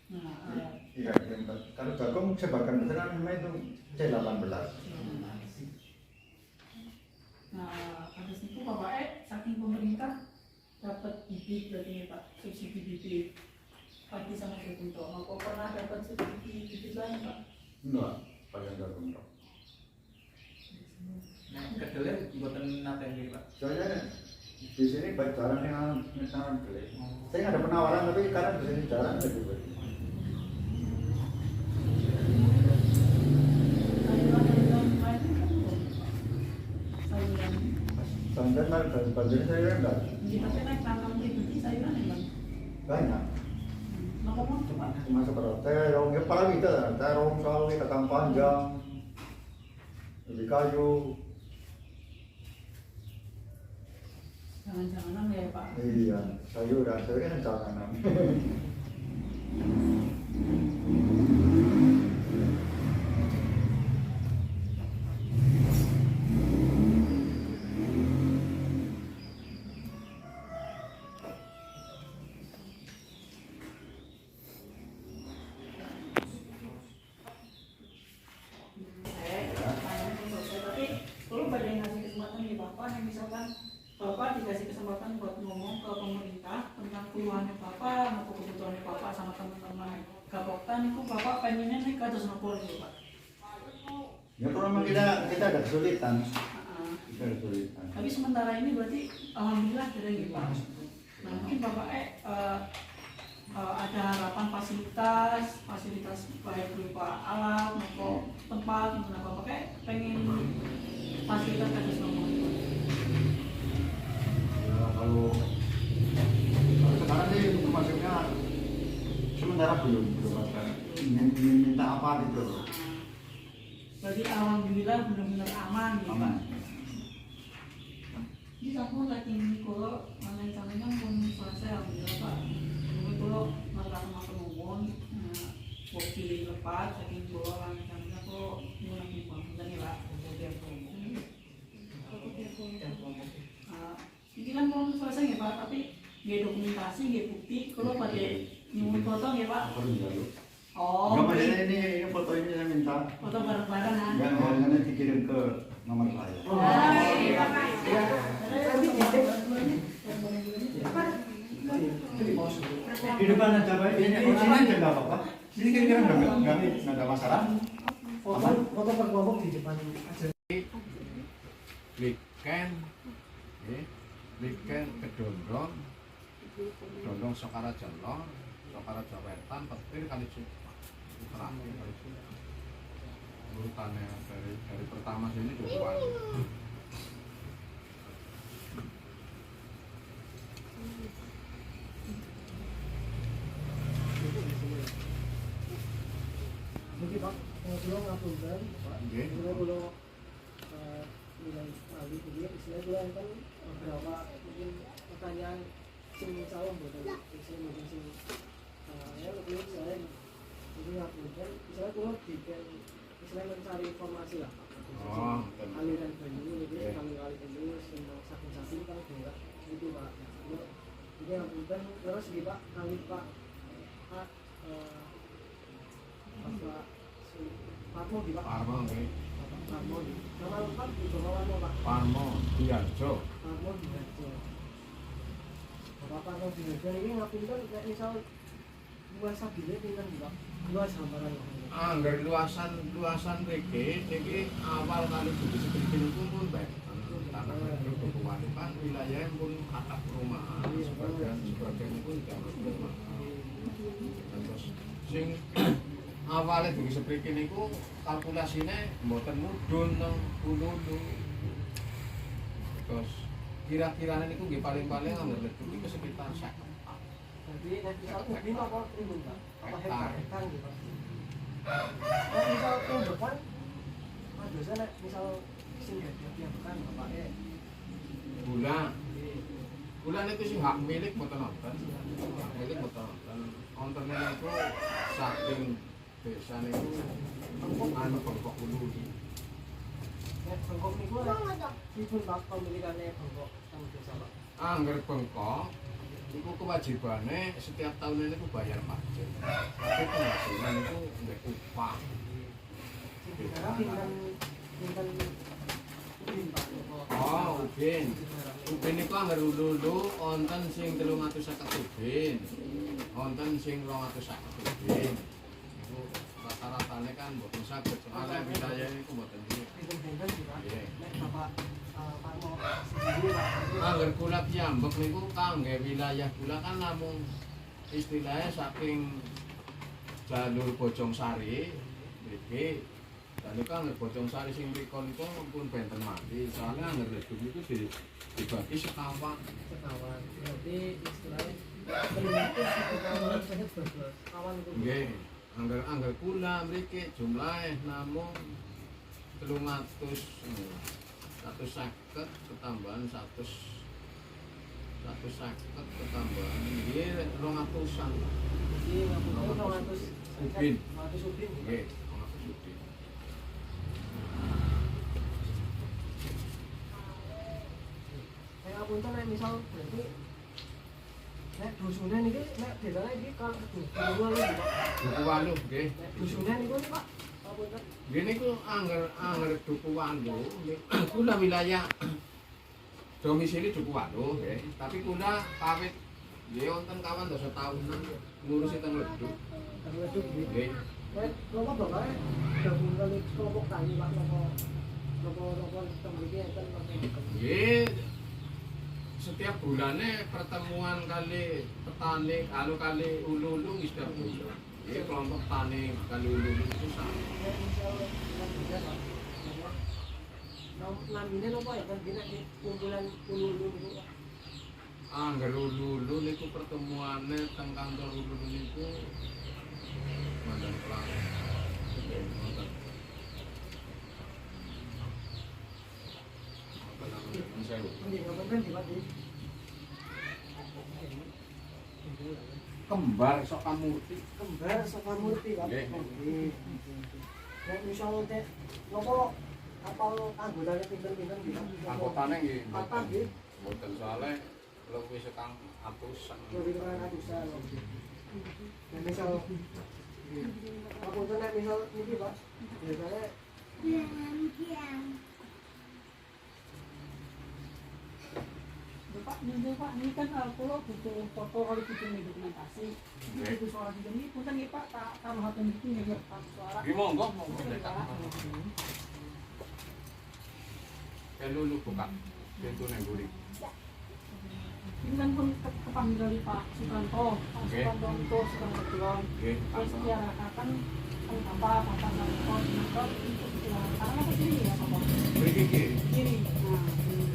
Nah, Iya, kalau jagung sebagian besar namanya itu C18. Nah, habis itu Bapak saking pemerintah dapat bibit dari Pak, subsidi bibit padi sama jagung toh. Apa pernah dapat subsidi bibit lain Pak? Enggak, pakai jagung toh. Nah, kedelai buatan nate ini Pak. Soalnya di sini banyak jarang yang misalnya kedelai. Saya nggak ada penawaran tapi karena di sini jarang jadi buat. Banjir sayuran enggak? Tapi naik tanam pribadi sayuran ya Bang? Banyak. Ngomong coba. Cuma seperti terong, ya paling itu terong, sawi, kacang panjang, ubi kayu. Jangan-jangan ya Pak. Iya, sayuran kan jangan. Bapak dikasih kesempatan buat ngomong ke pemerintah tentang keluhannya Bapak atau kebutuhannya Bapak sama teman-teman Gapoktan itu Bapak pengennya nih kados nopo gitu Pak? Ya kalau memang kita ada kesulitan. Kita ada kesulitan. Tapi sementara ini berarti alhamdulillah kira gitu Pak. Nah mungkin Bapak ada harapan fasilitas baik berupa alat maupun tempat gitu. Nah Bapak pengen fasilitas kados nopo gitu. Kalau sekarang sih untuk masuknya sementara belum ada minta apa gitu. Berarti alhamdulillah benar-benar aman gitu. Aman. Ini aku lagi ini kalau rencananya pun selesai alhamdulillah Pak. Mungkin kalau masalah teman-teman pilih lepas, saking bawa rencananya kok ini lagi bangun nih Pak. Kemudian ini kan belum selesai ya Pak, tapi nggak dokumentasi, nggak bukti. Kalau pada nyumun foto ya Pak. Oh, Enggak, maksudnya ini foto ini saya minta. foto bareng-barengan. Enggak, ini dikirim ke nomor saya. Oh, iya Pak. Di depan ada apa? Ini aja enggak apa-apa. Ini kira-kira enggak ada masalah. Foto berkelompok di depan aja. Weekend kedondong Sokara Jalor, Sokara Jawetan, Petir kali terakhir kali urutannya dari pertama sini dua. Jadi Pak, kalau ngapunten, Pak, kalau nilai kali ini, istilahnya kalau kan beberapa mungkin pertanyaan sing salah betul, istilahnya mungkin sing ya lebih saya ini ngapunten, istilahnya kalau bikin istilahnya mencari informasi lah, Oh, aliran banyu itu kali-kali banyu tentang saking-saking kan enggak gitu Pak. Jadi ngapunten terus di Pak kali Pak Pak Parmo di Pak. Parmo nggih. Parmo di. Nama lengkap di bawah Pak. Parmo Diarjo. Parmo di Harjo. Bapak Parmo di Harjo ini ngapunten nek misal luas sabile pinten Pak? Luas gambaran. Angger luasan iki awal kali budi sedikit itu pun baik. Tanah itu kan wilayahnya pun atap perumahan, sebagian pun jalur perumahan. Terus sing awalnya budi sedikit niku kalkulasinya mboten mudhun nang Bululu. Terus kira-kira niku nggih paling-paling angger leduk iku sekitar 50. Jadi nek misal ubin apa primbon Pak? Apa hektar gitu Pak? Nek misal tumbukan biasa nek misal sing diapakan bapaknya Gula niku sing hak milik mboten nonton. Hak milik mboten nonton. Kontennya niku saking desa niku anu Bengkok Ulu. nek Bengkok niku pripun Pak pemilikannya Bengkok teng desa Pak? Angger Bengkok iku kewajibane setiap tahun niku bayar pajak. Tapi penghasilan niku ndek upah. Sekarang pinten ubin Pak? Oh, ubin. Ubin niku angger ulu-ulu wonten sing 350 ubin. Wonten sing 250 ubin. Niku rata-ratane kan mboten saged soalnya wilayah niku mboten iki. Pinten-pinten sih Pak? Nggih. Nek Bapak Parmo sendiri Pak. Angger kula piyambek niku kangge wilayah kula kan namung istilahnya saking jalur Bojongsari mriki. Dan itu angger Bojongsari sing mriko niku pun benten mati. Soalnya angger leduk niku dibagi sekawan. Sekawan. Berarti istilahnya terlihat sekawan saja kawan itu. Nggih. Angger kula mriki jumlahe namung 150 ketambahan 150 ketambahan nggih 200-an. Jadi ngapunten 200 ubin. 200 ubin. Nggih, 200 ubin. Saya ngapunten nek misal berarti nek dusunnya niki nek desane iki kalau dusun iki Pak. Duku Waluh nggih. Nek dusunnya niku Pak. Ngapunten. Nggih niku angger Duku Waluh. Kula wilayah domisili Duku Waluh nggih. Tapi kula kawit nggih wonten kawan 10 tahunan ngurusi teng Leduk. Leduk nggih. Nggih. Nek kula bapake gabung kali kelompok tani Pak nopo tembriki enten Nggih. Setiap bulannya pertemuan kali petani kali ulu-ulu setiap bulan. Ini kelompok tani kali ulu-ulu itu sama. Namine nopo ya kan dina di kumpulan ulu-ulu niku Pak. angger Ululu niku pertemuane teng kantor Ululu niku mandan kelang. Kembar Sokamurti. Kembar Sokamurti Pak. Nggih. Nggih. Nek misal teh napa kapal anggotane pinten-pinten gitu. Anggotane nggih. Kathah nggih. Mboten soalé luwih sekang atusan. Lebih kurang ratusan. Nek misal apa tuh nek misal niki Pak. Biasanya Pak, ini kan kalau butuh foto kalau bikin dokumentasi, itu suara juga ini, punten nih Pak, taruh hati itu nih Pak suara. Nggih monggo. Lulu buka pintu nang guri. Ini kan pun kepanggil dari Pak Sukanto, Pak Oke. Sukanto itu sedang berjuang. Nggih, Terus tanpa. diarahkan tanpa koordinator untuk karena apa sini ya Pak? Mriki kiri. Kiri.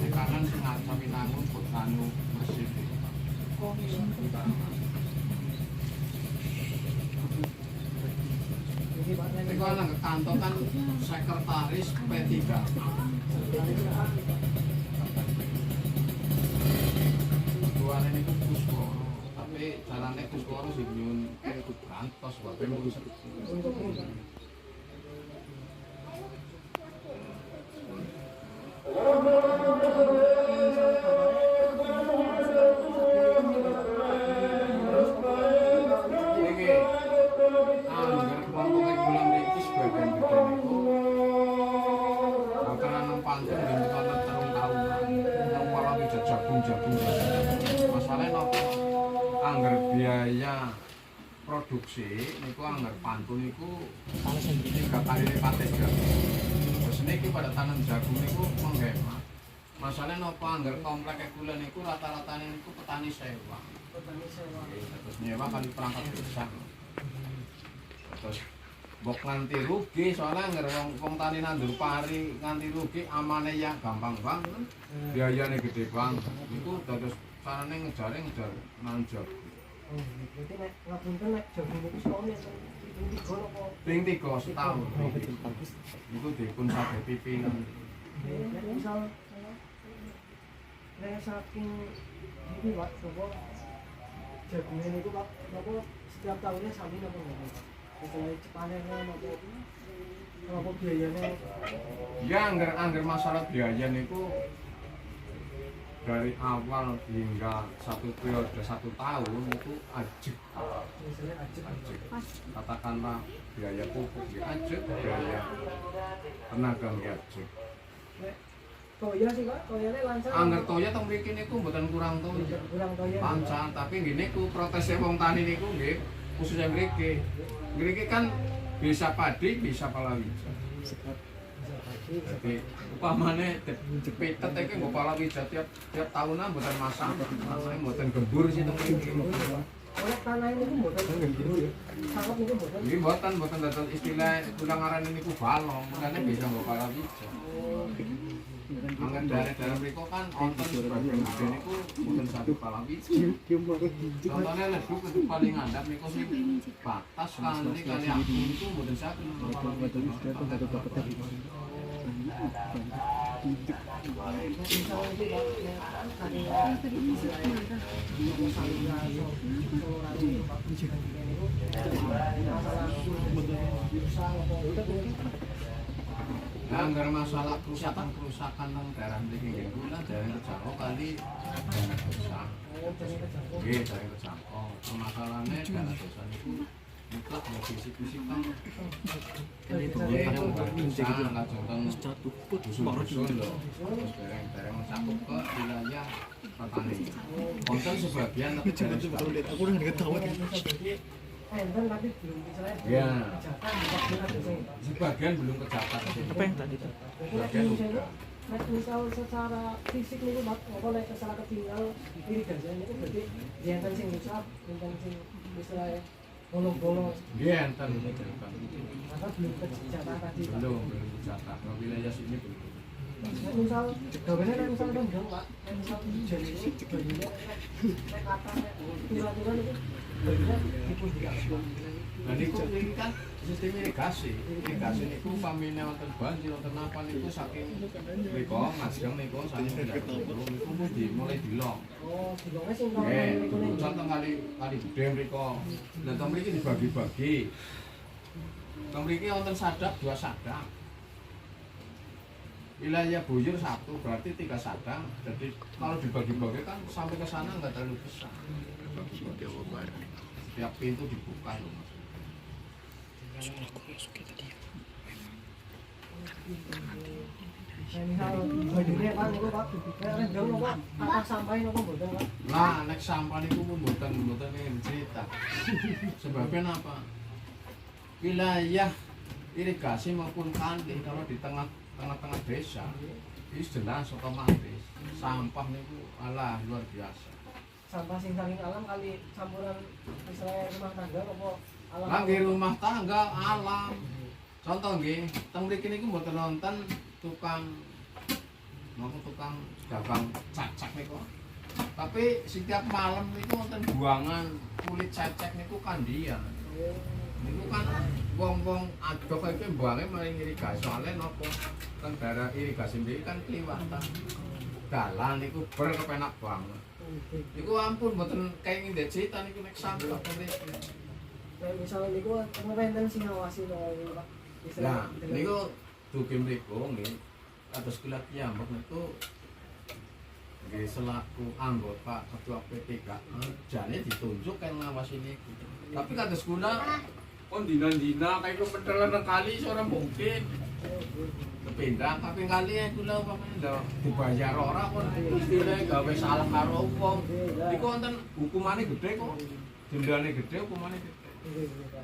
Di kanan sing ngarep Winangun Botanu Masjid. Oh iya. niki Pak nek Niku ana kantor kan sekretaris P3. Tuane niku Kusworo, tapi carane Kusworo sing nyun itu kantos wae mung untuk iki angger kelompok bulan iki sebagian gede niku bakalan nang pantun dene kana terung taun nang para jagung-jagung masalah napa angger biaya produksi niku angger pantun niku 3 kali lipat ya. Terus niki pada tanam jagung niku menghemat. Masalah napa angger komplek gula niku rata-ratane niku petani sewa. petani sewa. Terus nyewa kali perangkat desa. Terus mbok nganti rugi soalnya angger wong tani nandur pari nganti rugi amane ya gampang banget. Biayane gede banget. Niku terus carane ngejar nang jagung. Oh, berarti nek ngapunten nek jagung niku setahun ya ping 3 napa? Ping 3 setahun. Niku dipun saged pipinan. Nek misal nek saking iki Pak, napa jagungnya niku Pak, napa setiap tahunnya sami napa nggih Pak? Setelah panennya napa napa biayanya Ya angger masalah biaya niku dari awal hingga 1 periode 1 tahun itu ajek. misalnya ajek Katakanlah biaya pupuk ya ajek, biaya tenaga ya ajek. nek toya sih Pak, toyane lancar. Angger toya teng mriki niku mboten kurang toya. Kurang toya. Lancar, tapi nggih niku protese wong tani niku nggih khususnya mriki. Mriki kan bisa padi, bisa palawija. Jadi upamane jepitet iki nggo palawija tiap tahunan mboten masang, masane mboten gembur sih teng mriki. Oleh tanah ini pun mboten sangat niku mboten. Nggih mboten dados istilah kula ngarani niku balong, makane bisa nggo palawija. Angger daerah mriku kan wonten sebagian gede niku mboten satu palawija. Contohnya leduk itu paling ngandap niku sing batas kanthi kali aku niku mboten satu palawija. Nah, anggar masalah kerusakan nang daerah mriki nggih kula daerah terjangkau kali rusak. Nggih, daerah terjangkau. Permasalahannya daerah desa niku mutlak mau fisik-fisik kan. Ini yang bisa lajeng teng dusun-dusun lho. Terus dereng mencakup ke wilayah petani. Konten sebagian tapi daerah sebagian. Aku udah deket tahu. Enten tapi belum misalnya Ya. kejahatan di ada sing. Sebagian belum kecatat. Apa yang tadi? Sebagian udah. Misal secara fisik niku Pak, apa nek secara ketinggal irigasi niku berarti enten sing rusak, enten sing misalnya bolong-bolong. Nggih enten. Maka belum kejahatan tadi Pak. Belum kecatat. Wilayah sini belum. misal gawennya kan misal kan dong Pak, misal jadi bajunya nek atas nek aturan itu bajunya dipun diatur. Nah niku ini kan sistem irigasi niku pamine wonten banjir wonten apa niku saking mriko ngajeng niku saking niku mulai dilong. Oh, dilongnya sing Contoh kali gede mriko. Lah teng mriki dibagi-bagi. Teng mriki wonten sadak 2 sadak. Wilayah buyur 1 berarti 3 sadang. Jadi kalau dibagi-bagi kan sampai ke sana nggak terlalu besar. Bagi-bagi apa? Setiap pintu dibuka loh Mas. misal bajunya Pak niku Pak, nek rendang nopo atas sampah nopo mboten Pak? Nah, nek sampah niku pun mboten ngene cerita. Sebabnya apa? Wilayah irigasi maupun kanti kalau di tengah-tengah desa itu jelas otomatis sampah niku alah luar biasa. Sampah sing saking alam kali campuran misalnya rumah tangga apa alam? Lagi rumah tangga alam. Contoh nggih, teng mriki niku mboten nonton tukang dagang cacak niku. Tapi setiap malam niku wonten buangan kulit cacak niku kandian. Niku kan wong-wong adok iki mbuange maring irigasi. Soale napa? Kan daerah irigasi mriki kan kliwatan. Dalan niku berkepenak banget. Niku ampun mboten kaya ngindek cerita niku nek sampah mriki. Kayak misalnya niku enten sing ngawasi lho Pak. Nah, niku dugi mriku nggih. Kados kula piyambak niku nggih selaku anggota ketua PTK jane ditunjuk kan ngawasi niku. Tapi kados kula kon dina-dina kayak kepedelan kali seorang mungkin kepindah kaping kali kula umpamane dibayar ora kon istilahnya gawe salah karo wong. Iku wonten hukumane gede kok. Dendane gede hukumane gede.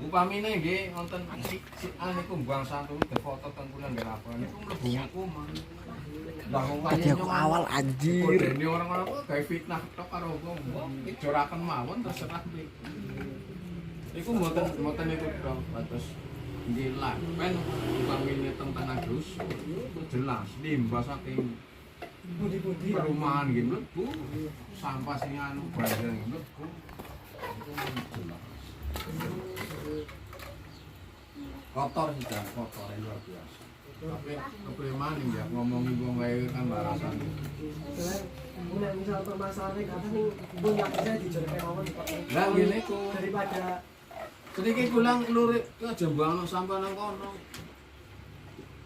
Upamine nggih wonten si niku mbuang santu difoto teng kula nggih apa niku mlebu hukuman. Lah wong aku awal anjir. Dene orang-orang kok gawe fitnah tok karo wong. Iki joraken mawon terserah iki. Iku mboten niku tok terus nggih lah pen upamine teng tengah dusun itu jelas limbah saking budi-budi perumahan nggih mlebu sampah sing anu banjir nggih mlebu. Iku jelas. Kotor sih kan, kotor luar biasa. Tapi kepriman ya ngomongin wong wae kan barasan. Mulai misal permasalahan kadang ning punya bisa dijoreke mawon Pak. Lah ngene ku Daripada sedikit pulang lurik aja mbuang sampah nang kono.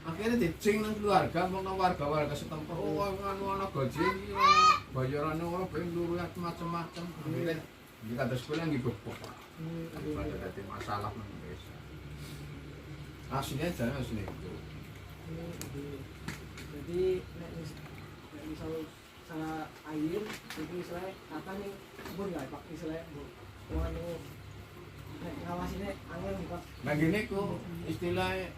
Akhirnya dicing nang keluarga, mau nang warga-warga setempat. Oh, anu ana gaji iki bayarane ora ben luruh macam-macam. Akhirnya iki kados kula nggih bebok. Daripada dadi masalah nang desa. Aslinya jangan asli itu. jadi nek misal salah air itu misalnya kata nih pun nggak Pak misalnya mau anu ngawasinnya angin nih Pak. Nah gini ku istilahnya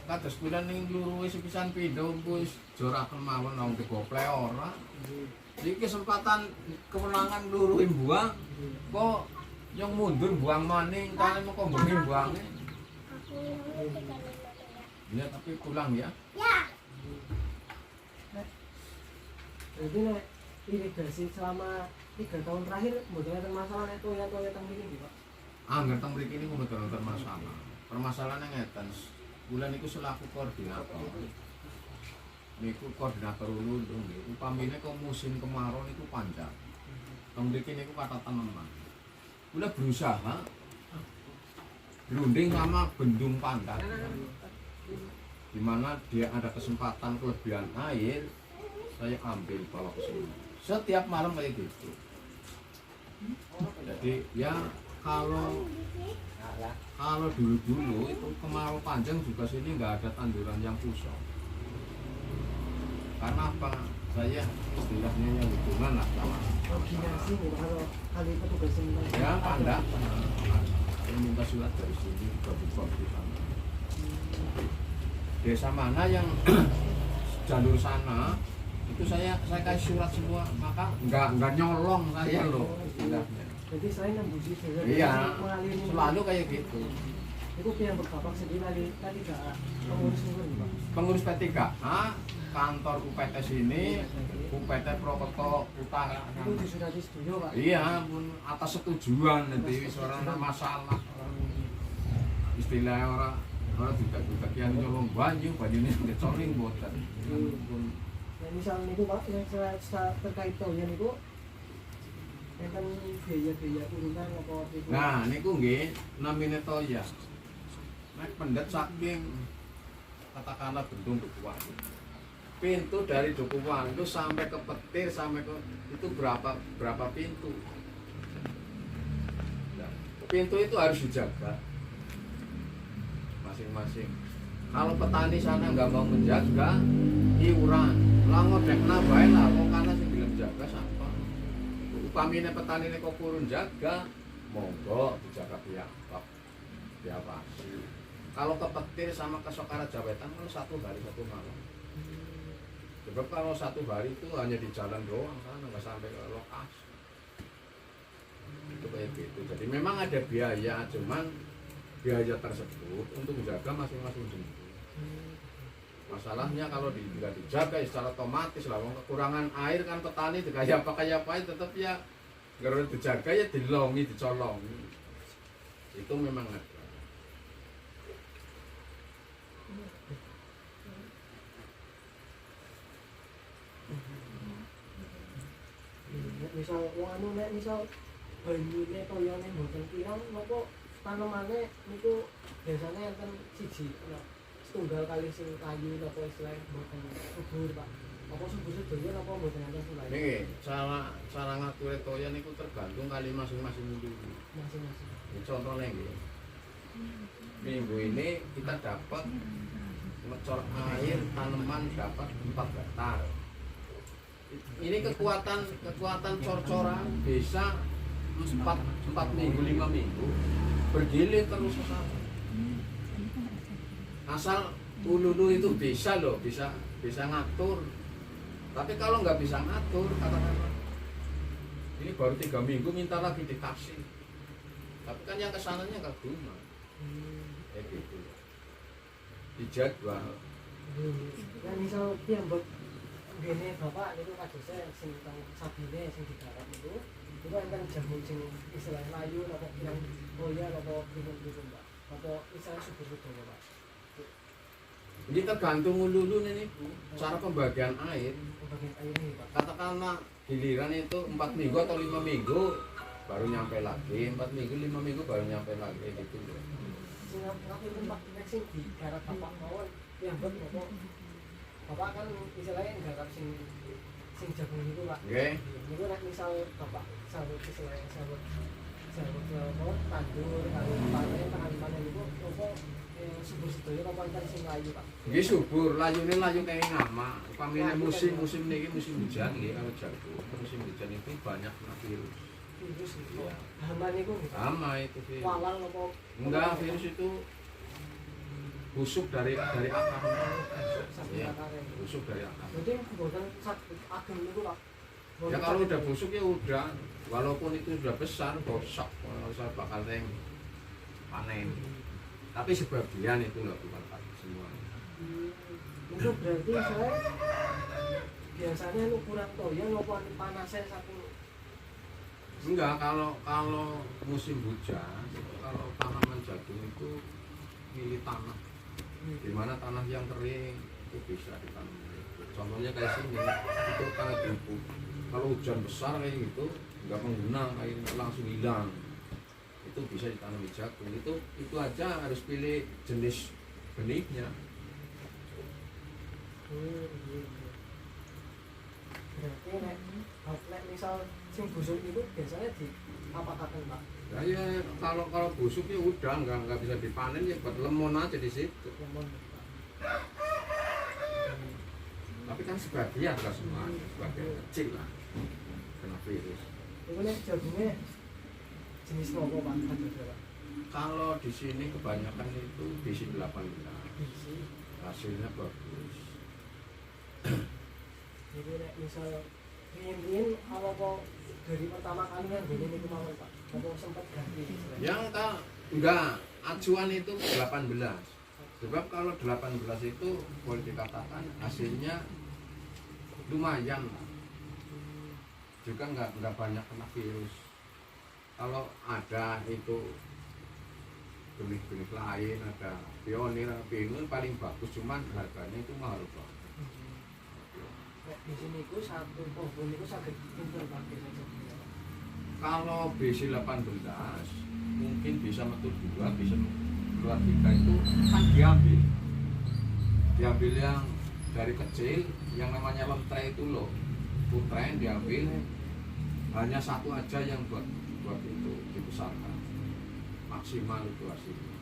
kados kula ning luruhe sepisan pindho wis joraken mawon nang digople ora. Iki kesempatan kemenangan luruhe buang kok yang mundur buang maning kali mau bengi buange. Ya tapi pulang ya. Jadi nek irigasi selama 3 tahun terakhir mboten ada masalah nek toya-toya teng mriki nggih Pak. Angger teng mriki niku mboten wonten masalah. Permasalahannya ngeten. Kula niku selaku koordinator. Niku koordinator ulundung nggih. Upamine kok musim kemarau niku panjang. Teng mriki niku kata teneman. Kula berusaha berunding sama bendung Pandak. Di mana dia ada kesempatan kelebihan air, saya ambil bawa ke sini. Setiap malam kayak gitu. Jadi ya kalau dulu itu kemarau panjang juga sini nggak ada tanduran yang pusat. Karena apa? Saya istilahnya yang hubungan lah sama Koordinasi nih kalau kali petugas ini. ya Pandak. Saya minta surat dari sini ke Bupati di sana. Desa mana yang jalur sana itu saya kasih surat semua, maka nggak nyolong saya loh istilahnya. Jadi saya nembusi Iya, selalu kayak gitu. Itu yang Bapak sendiri tadi gak pengurus mungkin Pak. Pengurus P3A kantor UPTS ini UPT Prokerto Utara. Itu disurati setuju Pak. Iya, pun atas setujuan nanti wis ora ana masalah. Istilahnya orang tidak bagian nyolong banyune ngecoring boten. Nah misal niku Pak yang saya terkait toyan niku enten biaya-biaya urutan apa itu. Nah, niku nggih namine toya. Nek pendet saking katakanlah Bendung Dukuhan. Pintu dari Dukuhan itu sampai ke Petir sampai ke itu berapa pintu? Nah, pintu itu harus dijaga masing-masing. Kalau petani sana nggak mau menjaga, iuran, lah ngodekna bae lah, kok kana sing gelem jaga sapa. Upamine petani nek kok kurun jaga, monggo dijaga pihak pasti. Kalau ke Petir sama ke Sokaraja Wetan kalau 1 hari 1 malam. Sebab kalau 1 hari itu hanya di jalan doang kan, nggak sampai ke lokasi. Itu kayak gitu. Jadi memang ada biaya, cuman biaya tersebut untuk menjaga masing-masing jenis. Masalahnya kalau tidak dijaga secara otomatis lah, kekurangan air kan petani kayak apa tetap ya kalau dijaga ya dilongi, dicolongi. Itu memang ada. Misal misal banyune toyone mboten kirang napa tanemane niku biasanya enten siji setunggal kali sing kayu napa istilahnya mboten subur Pak. Apa subur sedaya napa mboten enten sulai? Niki cara ngatur toya niku tergantung kali masing-masing individu. Masing-masing. Ini contohnya nggih. Minggu ini kita dapat ngecor air tanaman dapat 4 hektar. Ini kekuatan cor-coran bisa 4 minggu 5 minggu bergilir terus ke sana. Asal ululu itu bisa loh, bisa ngatur. Tapi kalau nggak bisa ngatur, katakanlah ini baru 3 minggu minta lagi dikasih. Tapi kan yang kesananya nggak guna. Gitu. Dijadwal. Nah misal piyambak ngene Bapak niku kadose sing sabine sing digarap niku enten jamu sing istilah layu napa pirang boya napa pripun Pak. Apa istilah subur-subur Pak. Ini tergantung hulu ini Bu, cara pembagian air. Pembagian air ini Pak. Katakanlah giliran itu 4 minggu atau 5 minggu baru nyampe lagi, 4 minggu 5 minggu baru nyampe lagi gitu. Sing ngapun Pak nek sing digarap Bapak mawon piyambak napa Bapak kan istilahnya garap sing jagung niku Pak. Nggih. Niku nek misal Bapak sawet istilahnya sawet tandur kali panen niku apa subur sedaya apa enten sing layu Pak. Nggih subur, layune layu kayak ngama. Upamine musim niki musim hujan nggih kalau jagung. Musim hujan itu banyak virus. Virus itu. Hama niku. Hama itu virus. Wawal apa? Enggak, virus itu busuk dari akarnya. Ya, busuk dari akar. Berarti mboten ageng niku Pak. Ya kalau udah busuk ya udah, walaupun itu sudah besar, gosok, saya bakal panen. Tapi sebagian itu nggak bukan semua. Itu berarti saya biasanya ukuran toya maupun panasnya satu. Enggak, kalau musim hujan, kalau tanaman jagung itu milih tanah. Di mana tanah yang kering itu bisa ditanam. Contohnya kayak sini, itu tanah gimbu. Kalau hujan besar kayak gitu, nggak mengguna, airnya langsung hilang. Itu bisa ditanam di jagung. Itu aja harus pilih jenis benihnya. Berarti nek misal sing busuk itu biasanya di apa katakan Pak? Ya kalau busuk ya udah nggak bisa dipanen ya buat lemon aja di situ. Lemon. Tapi kan sebagian lah semua, sebagian kecil lah kena virus. Itu nek jagungnya jenis nopo Pak? Kalau di sini kebanyakan itu bisi 18, Bisi. hasilnya bagus. Jadi nek misal riyen apa dari pertama kali yang gini niku mawon Pak. Apa sempat ganti? Yang Enggak, acuan itu 18. Sebab kalau 18 itu boleh dikatakan hasilnya lumayan, juga nggak banyak kena virus. Kalau ada itu benih-benih lain, ada pionir paling bagus, cuman harganya itu mahal banget. Di sini itu satu pohon itu sakit pinter pakai saja. Kalau BC 18 mungkin bisa metu 2, bisa keluar 3 itu kan diambil yang dari kecil, yang namanya lentre itu loh, putren diambil, hanya satu aja yang buat itu dibesarkan, maksimal itu hasilnya.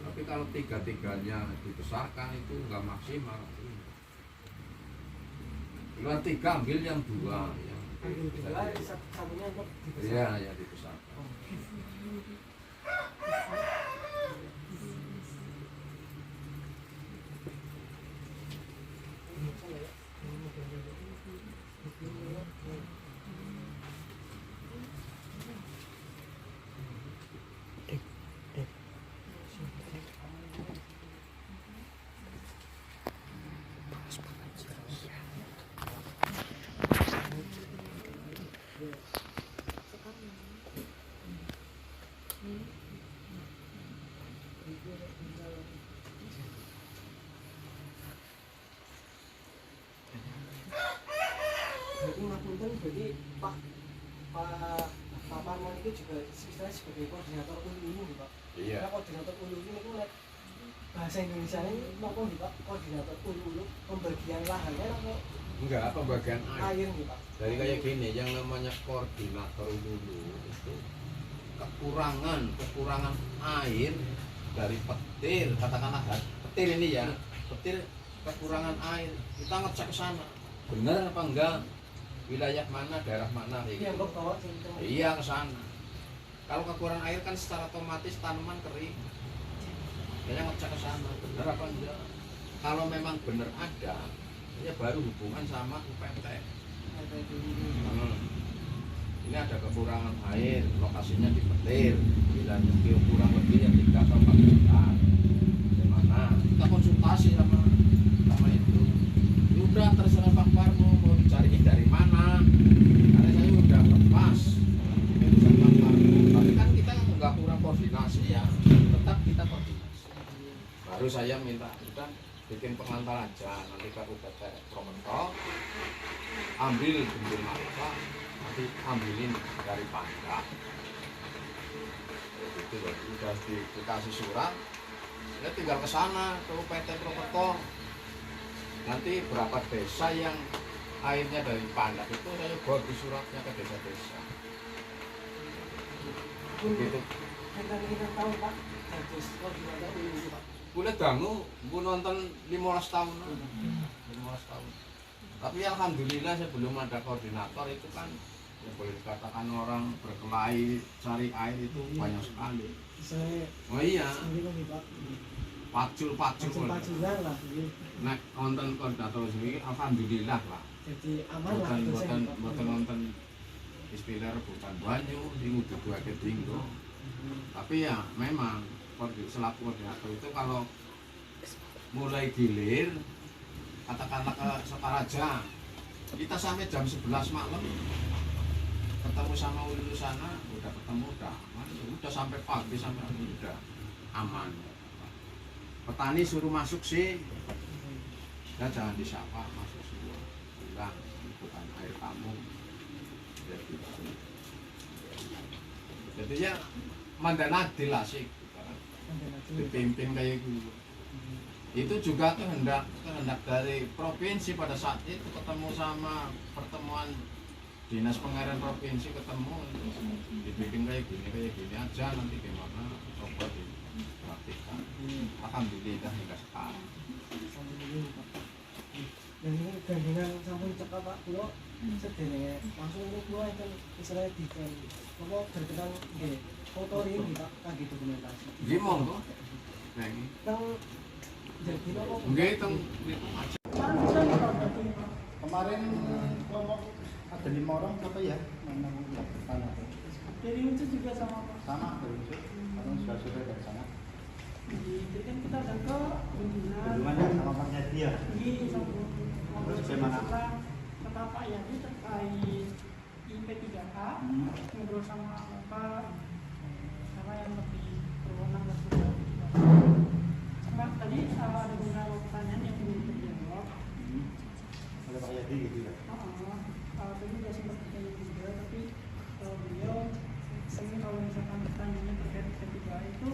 Tapi kalau 3-3-nya dibesarkan itu nggak maksimal. Keluar 3 ambil yang 2 yang Ambil 2, satunya untuk dibesarkan. iya ya dibesarkan. Jadi ngapunten, jadi Pak Parman itu juga istilahnya sebagai koordinator ulu Pak. Iya. Nah, koordinator ulu ini nek bahasa Indonesia ini apa nih Pak? Koordinator ulu pembagian lahannya atau Enggak, pembagian air. air nih Pak? Dari kayak gini, yang namanya koordinator dulu itu kekurangan air dari petir, katakanlah petir ini ya, petir kekurangan air, kita ngecek ke sana, benar apa enggak, wilayah mana, daerah mana, Iya, gitu. bawa sini. Iya ke sana. Kalau kekurangan air kan secara otomatis tanaman kering, dia ngecek ke sana, benar apa enggak. Kalau memang benar ada, ya baru hubungan sama UPT. Ini ada kekurangan air, lokasinya di petir, wilayahnya kurang lebih yang 3 atau 4 hektar. Gimana? Kita konsultasi sama itu. Ya udah terserah Pak Parmo mau dicariin dari mana. Karena saya udah lepas ini urusan Pak Parmo. Tapi kan kita nggak kurang koordinasi ya, tetap kita koordinasi. Baru saya minta udah bikin pengantar aja, nanti ke UPT Promonto ambil bibir malva, nanti ambilin dari Pangkah gitu loh. Udah dikasih surat ya tinggal ke sana ke UPT Promonto, nanti berapa desa yang airnya dari Pandak itu saya bagi suratnya ke desa-desa gitu. Kita tahu Pak, terus koordinator ulu Pak. Boleh dangu, gue nonton 15 tahun, 15 tahun. Tapi alhamdulillah sebelum ada koordinator itu kan, ya boleh dikatakan orang berkelahi cari air itu banyak sekali. Saya Oh iya, ini kan Pak. pacul-paculan lah. Nek nonton koordinator sendiri, alhamdulillah lah. Jadi aman lah. Bukan nonton istilah rebutan banyu, di udah 2 kedinggo. Tapi ya memang selaku koordinator itu kalau mulai gilir, katakanlah ke Sokaraja, kita sampai jam 11 malam ketemu sama ulu sana, udah ketemu udah aman, udah sampai pagi sampai udah aman. Petani suruh masuk sih, ya jangan disapa, masuk semua, bilang bukan air kamu. Jadi ya mandanadil lah sih, dipimpin kayak gitu. Itu juga kehendak dari provinsi pada saat itu ketemu sama pertemuan dinas pengairan provinsi, ketemu dibikin kayak gini aja, nanti gimana coba dipraktikkan. Alhamdulillah hingga sekarang. Dan ini gandingan sampun cekap Pak Kulo sedene langsung kulo itu istilahnya diken apa berkenan nggih fotoin Pak kangge dokumentasi. Nggih monggo. Nah iki. Teng jadi apa? Nggih teng Kemarin kelompok ada 5 orang apa ya? Menang tanah. Dari Unsur juga sama Pak. Sama dari Unsur, kalau sudah dari sana. Jadi kan kita ada ke Bendungan. Bendungan ya sama Pak Yadi ya. Iya, sama Terus gimana? Kata Pak Yadi terkait IP3A, ngobrol sama Bapak, sama yang lebih berwenang dan sebagainya. Sama tadi ada beberapa pertanyaan yang belum terjawab. Oleh Pak Yadi gitu ya. Tadi sudah sempat bertanya juga, tapi beliau ingin kalau misalkan pertanyaannya terkait IP3A itu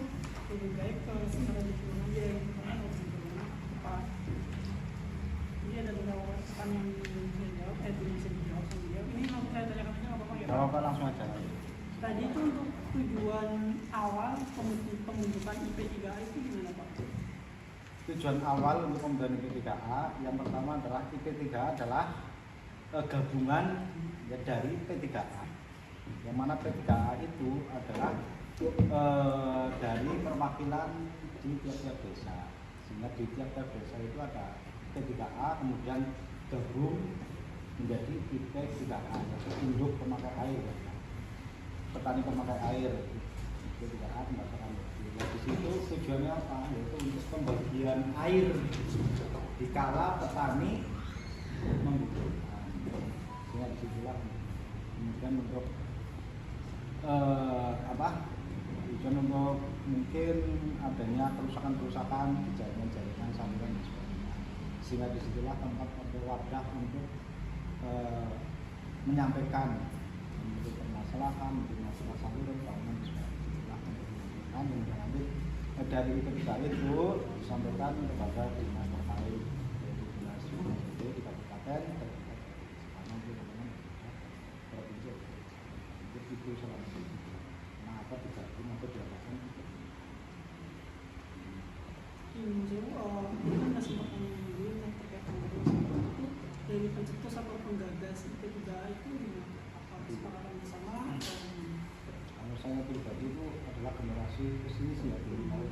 lebih baik ke secara disiplin aja, karena lebih berwenang Pak. Jadi ada beberapa pertanyaan yang belum dijawab, belum bisa dijawab sama beliau. Ini mau saya tanyakan aja nggak apa-apa ya? Kalau Pak langsung aja. Tadi itu untuk tujuan awal pembentukan IP3A itu gimana Pak? Tujuan awal untuk pembentukan IP3A yang pertama adalah IP3A adalah gabungan ya, dari P3A. Yang mana P3A itu adalah dari perwakilan di tiap-tiap desa. Sehingga di tiap-tiap desa itu ada P3A kemudian gabung menjadi IP3A, yaitu induk pemakai air. Petani pemakai air P3A pembakaran. Nah, di situ tujuannya apa? Yaitu untuk pembagian air dikala petani membutuhkan. Sehingga disitulah kemudian untuk tujuan untuk mungkin adanya kerusakan-kerusakan di jaringan-jaringan saluran dan sebagainya. Sehingga disitulah tempat atau wadah untuk menyampaikan untuk permasalahan, untuk masalah saluran, bangunan dan sebagainya. Yang nanti dari ketika itu disampaikan kepada dinas terkait, dari dinas BPD di kabupaten, provinsi. Itu selama ini. Nah, apa digabung atau diadakan? Ini kan masih pertanyaan dulu yang terkait dengan itu dari pencetus atau penggagas IP3A itu gimana? Apa kesepakatan bersama atau Kalau saya pribadi itu adalah generasi kesini sih ya, kalau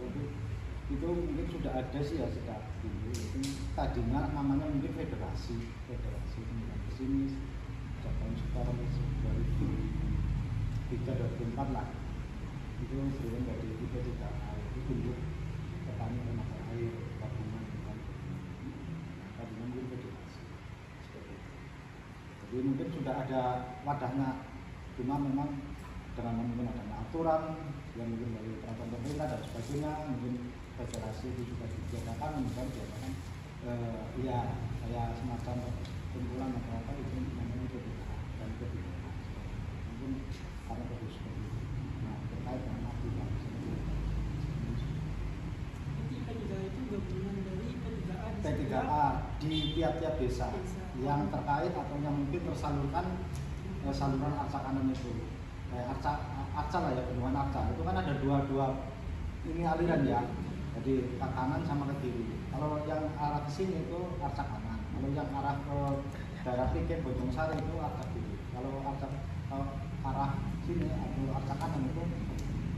itu mungkin sudah ada sih ya sejak dulu. Itu tadinya namanya mungkin federasi kemudian kesini sejak tahun sekarang 2003-2004 lah. Itu belum dari IP3A itu bentuk petani pemakai air gabungan dengan tadinya mungkin federasi seperti itu. Jadi mungkin sudah ada wadahnya, cuma memang dengan mungkin ada aturan yang mungkin dari peraturan pemerintah dan sebagainya, mungkin federasi itu juga diadakan, kemudian diadakan ya kayak semacam kumpulan atau apa itu namanya IP3A dan IP3A mungkin karena perlu seperti itu. Nah, terkait dengan aplikasi IP3A itu gabungan dari IP3A P3A di tiap-tiap desa yang terkait atau yang mungkin tersalurkan saluran arca kanan itu kayak arca lah ya, bendungan arca itu kan ada dua ini aliran ya, jadi ke kanan sama ke kiri. Kalau yang arah ke sini itu arca kanan, kalau yang arah ke daerah Piken Bojong Sari itu arca kiri. Kalau arca arah sini atau arca kanan itu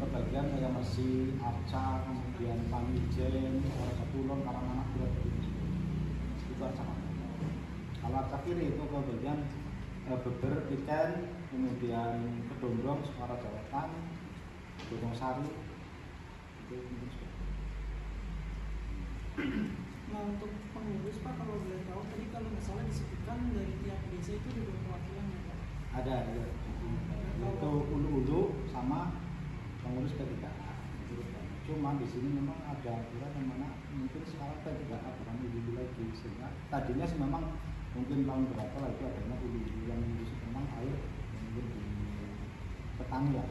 kebagian kayak Mersi, Arca, kemudian Pamijen, Arca Kulon, Karanganyar, itu arca kanan. Kalau arca kiri itu kebagian Beber, Piken, kemudian Kedondong, Suara Jawetan, Bojong Sari, itu mungkin seperti itu. Nah, untuk pengurus Pak, kalau boleh tahu tadi kalau nggak salah disebutkan dari tiap desa itu juga perwakilan ya Pak? Ada ya. Itu ulu-ulu sama pengurus P3A. Cuma di sini memang ada aturan yang mana mungkin sekarang P3A bukan ulu-ulu lagi, sehingga tadinya sih memang mungkin tahun berapa lah itu adanya ulu-ulu yang mengurus memang air yang mungkin di petani ya.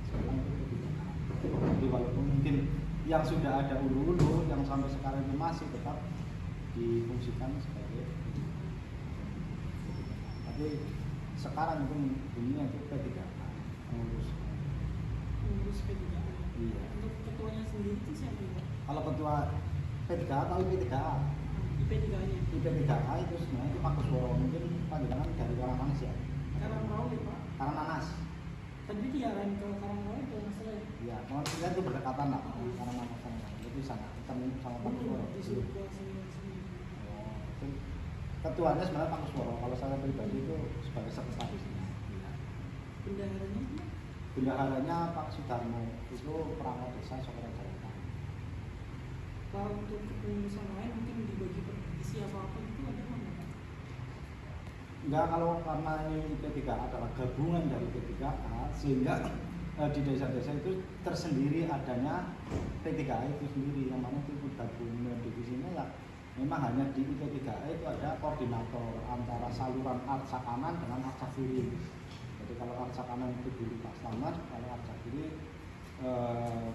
Sekarang itu P3A. Jadi walaupun mungkin yang sudah ada ulu-ulu yang sampai sekarang itu masih tetap difungsikan sebagai tapi sekarang itu bunyinya itu P3A pengurus P3A. iya. Untuk ketuanya sendiri itu siapa Pak? Kalau ketua P3A atau IP3A IP3A-nya? IP3A itu sebenarnya itu Pak Kusworo, mungkin panjangan dari Karangnanas ya, Karangrawat ya Pak? Karangnanas Tadi diarahin ke Karangrawat itu masalah ya? iya, maksudnya itu berdekatan lah Karangnanas itu sana sama Pak Kusworo. Di sebelah sini. Itu ketuanya sebenarnya Pak Kusworo, kalau saya pribadi itu sebagai sekretaris. Bendaharanya itu? bendaharanya Pak Sudarmo, itu perangkat desa Sokoran Jaya. Kalau untuk kepengurusan lain mungkin dibagi per divisi apa itu ada nggak Pak? Enggak, kalau karena ini P3A adalah gabungan dari P3A, sehingga di desa-desa itu tersendiri adanya P3A itu sendiri, yang mana itu gabungan divisinya ya memang hanya di P3A itu ada koordinator antara saluran arca kanan dengan arca kiri. Jadi kalau arca kanan itu dulu Pak Slamet, kalau arca kiri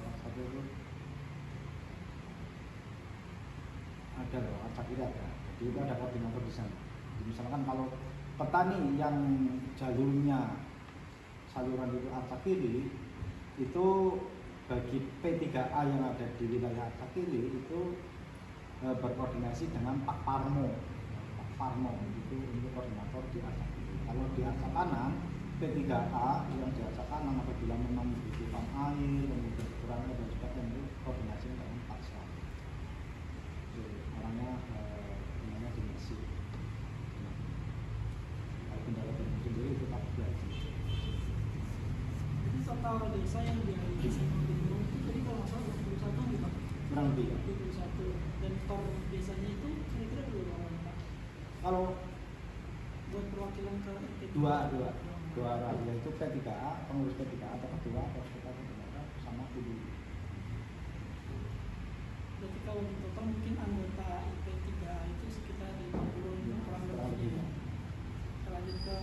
Pak satu itu ada loh, arca kiri ada. Jadi itu ada koordinator di sana. Jadi misalkan kalau petani yang jalurnya saluran itu arca kiri, itu bagi P3A yang ada di wilayah arca kiri itu berkoordinasi dengan Pak Parmo. Pak Parmo itu untuk koordinator di arca kiri. Kalau di arca kanan, P3A yang di arca kanan apabila memang membutuhkan air, kemudian kurangnya dan sebagainya itu koordinasi dengan Pak Slam. Orangnya namanya Dinasi. Kalau kendala sendiri itu Pak Belaji. Jadi total desa yang di desa Mandiri itu tadi kalau nggak salah 21 nih Pak. Kurang lebih ya. 21 dan tor desanya itu kira-kira berapa orang Pak? Kalau Buat perwakilan ke dua orang yaitu P3A, pengurus P3A atau ketua atau sekretaris sama kudu. Berarti kalau di total mungkin anggota IP3A itu sekitar 50 orang lebih. Kita lanjut ke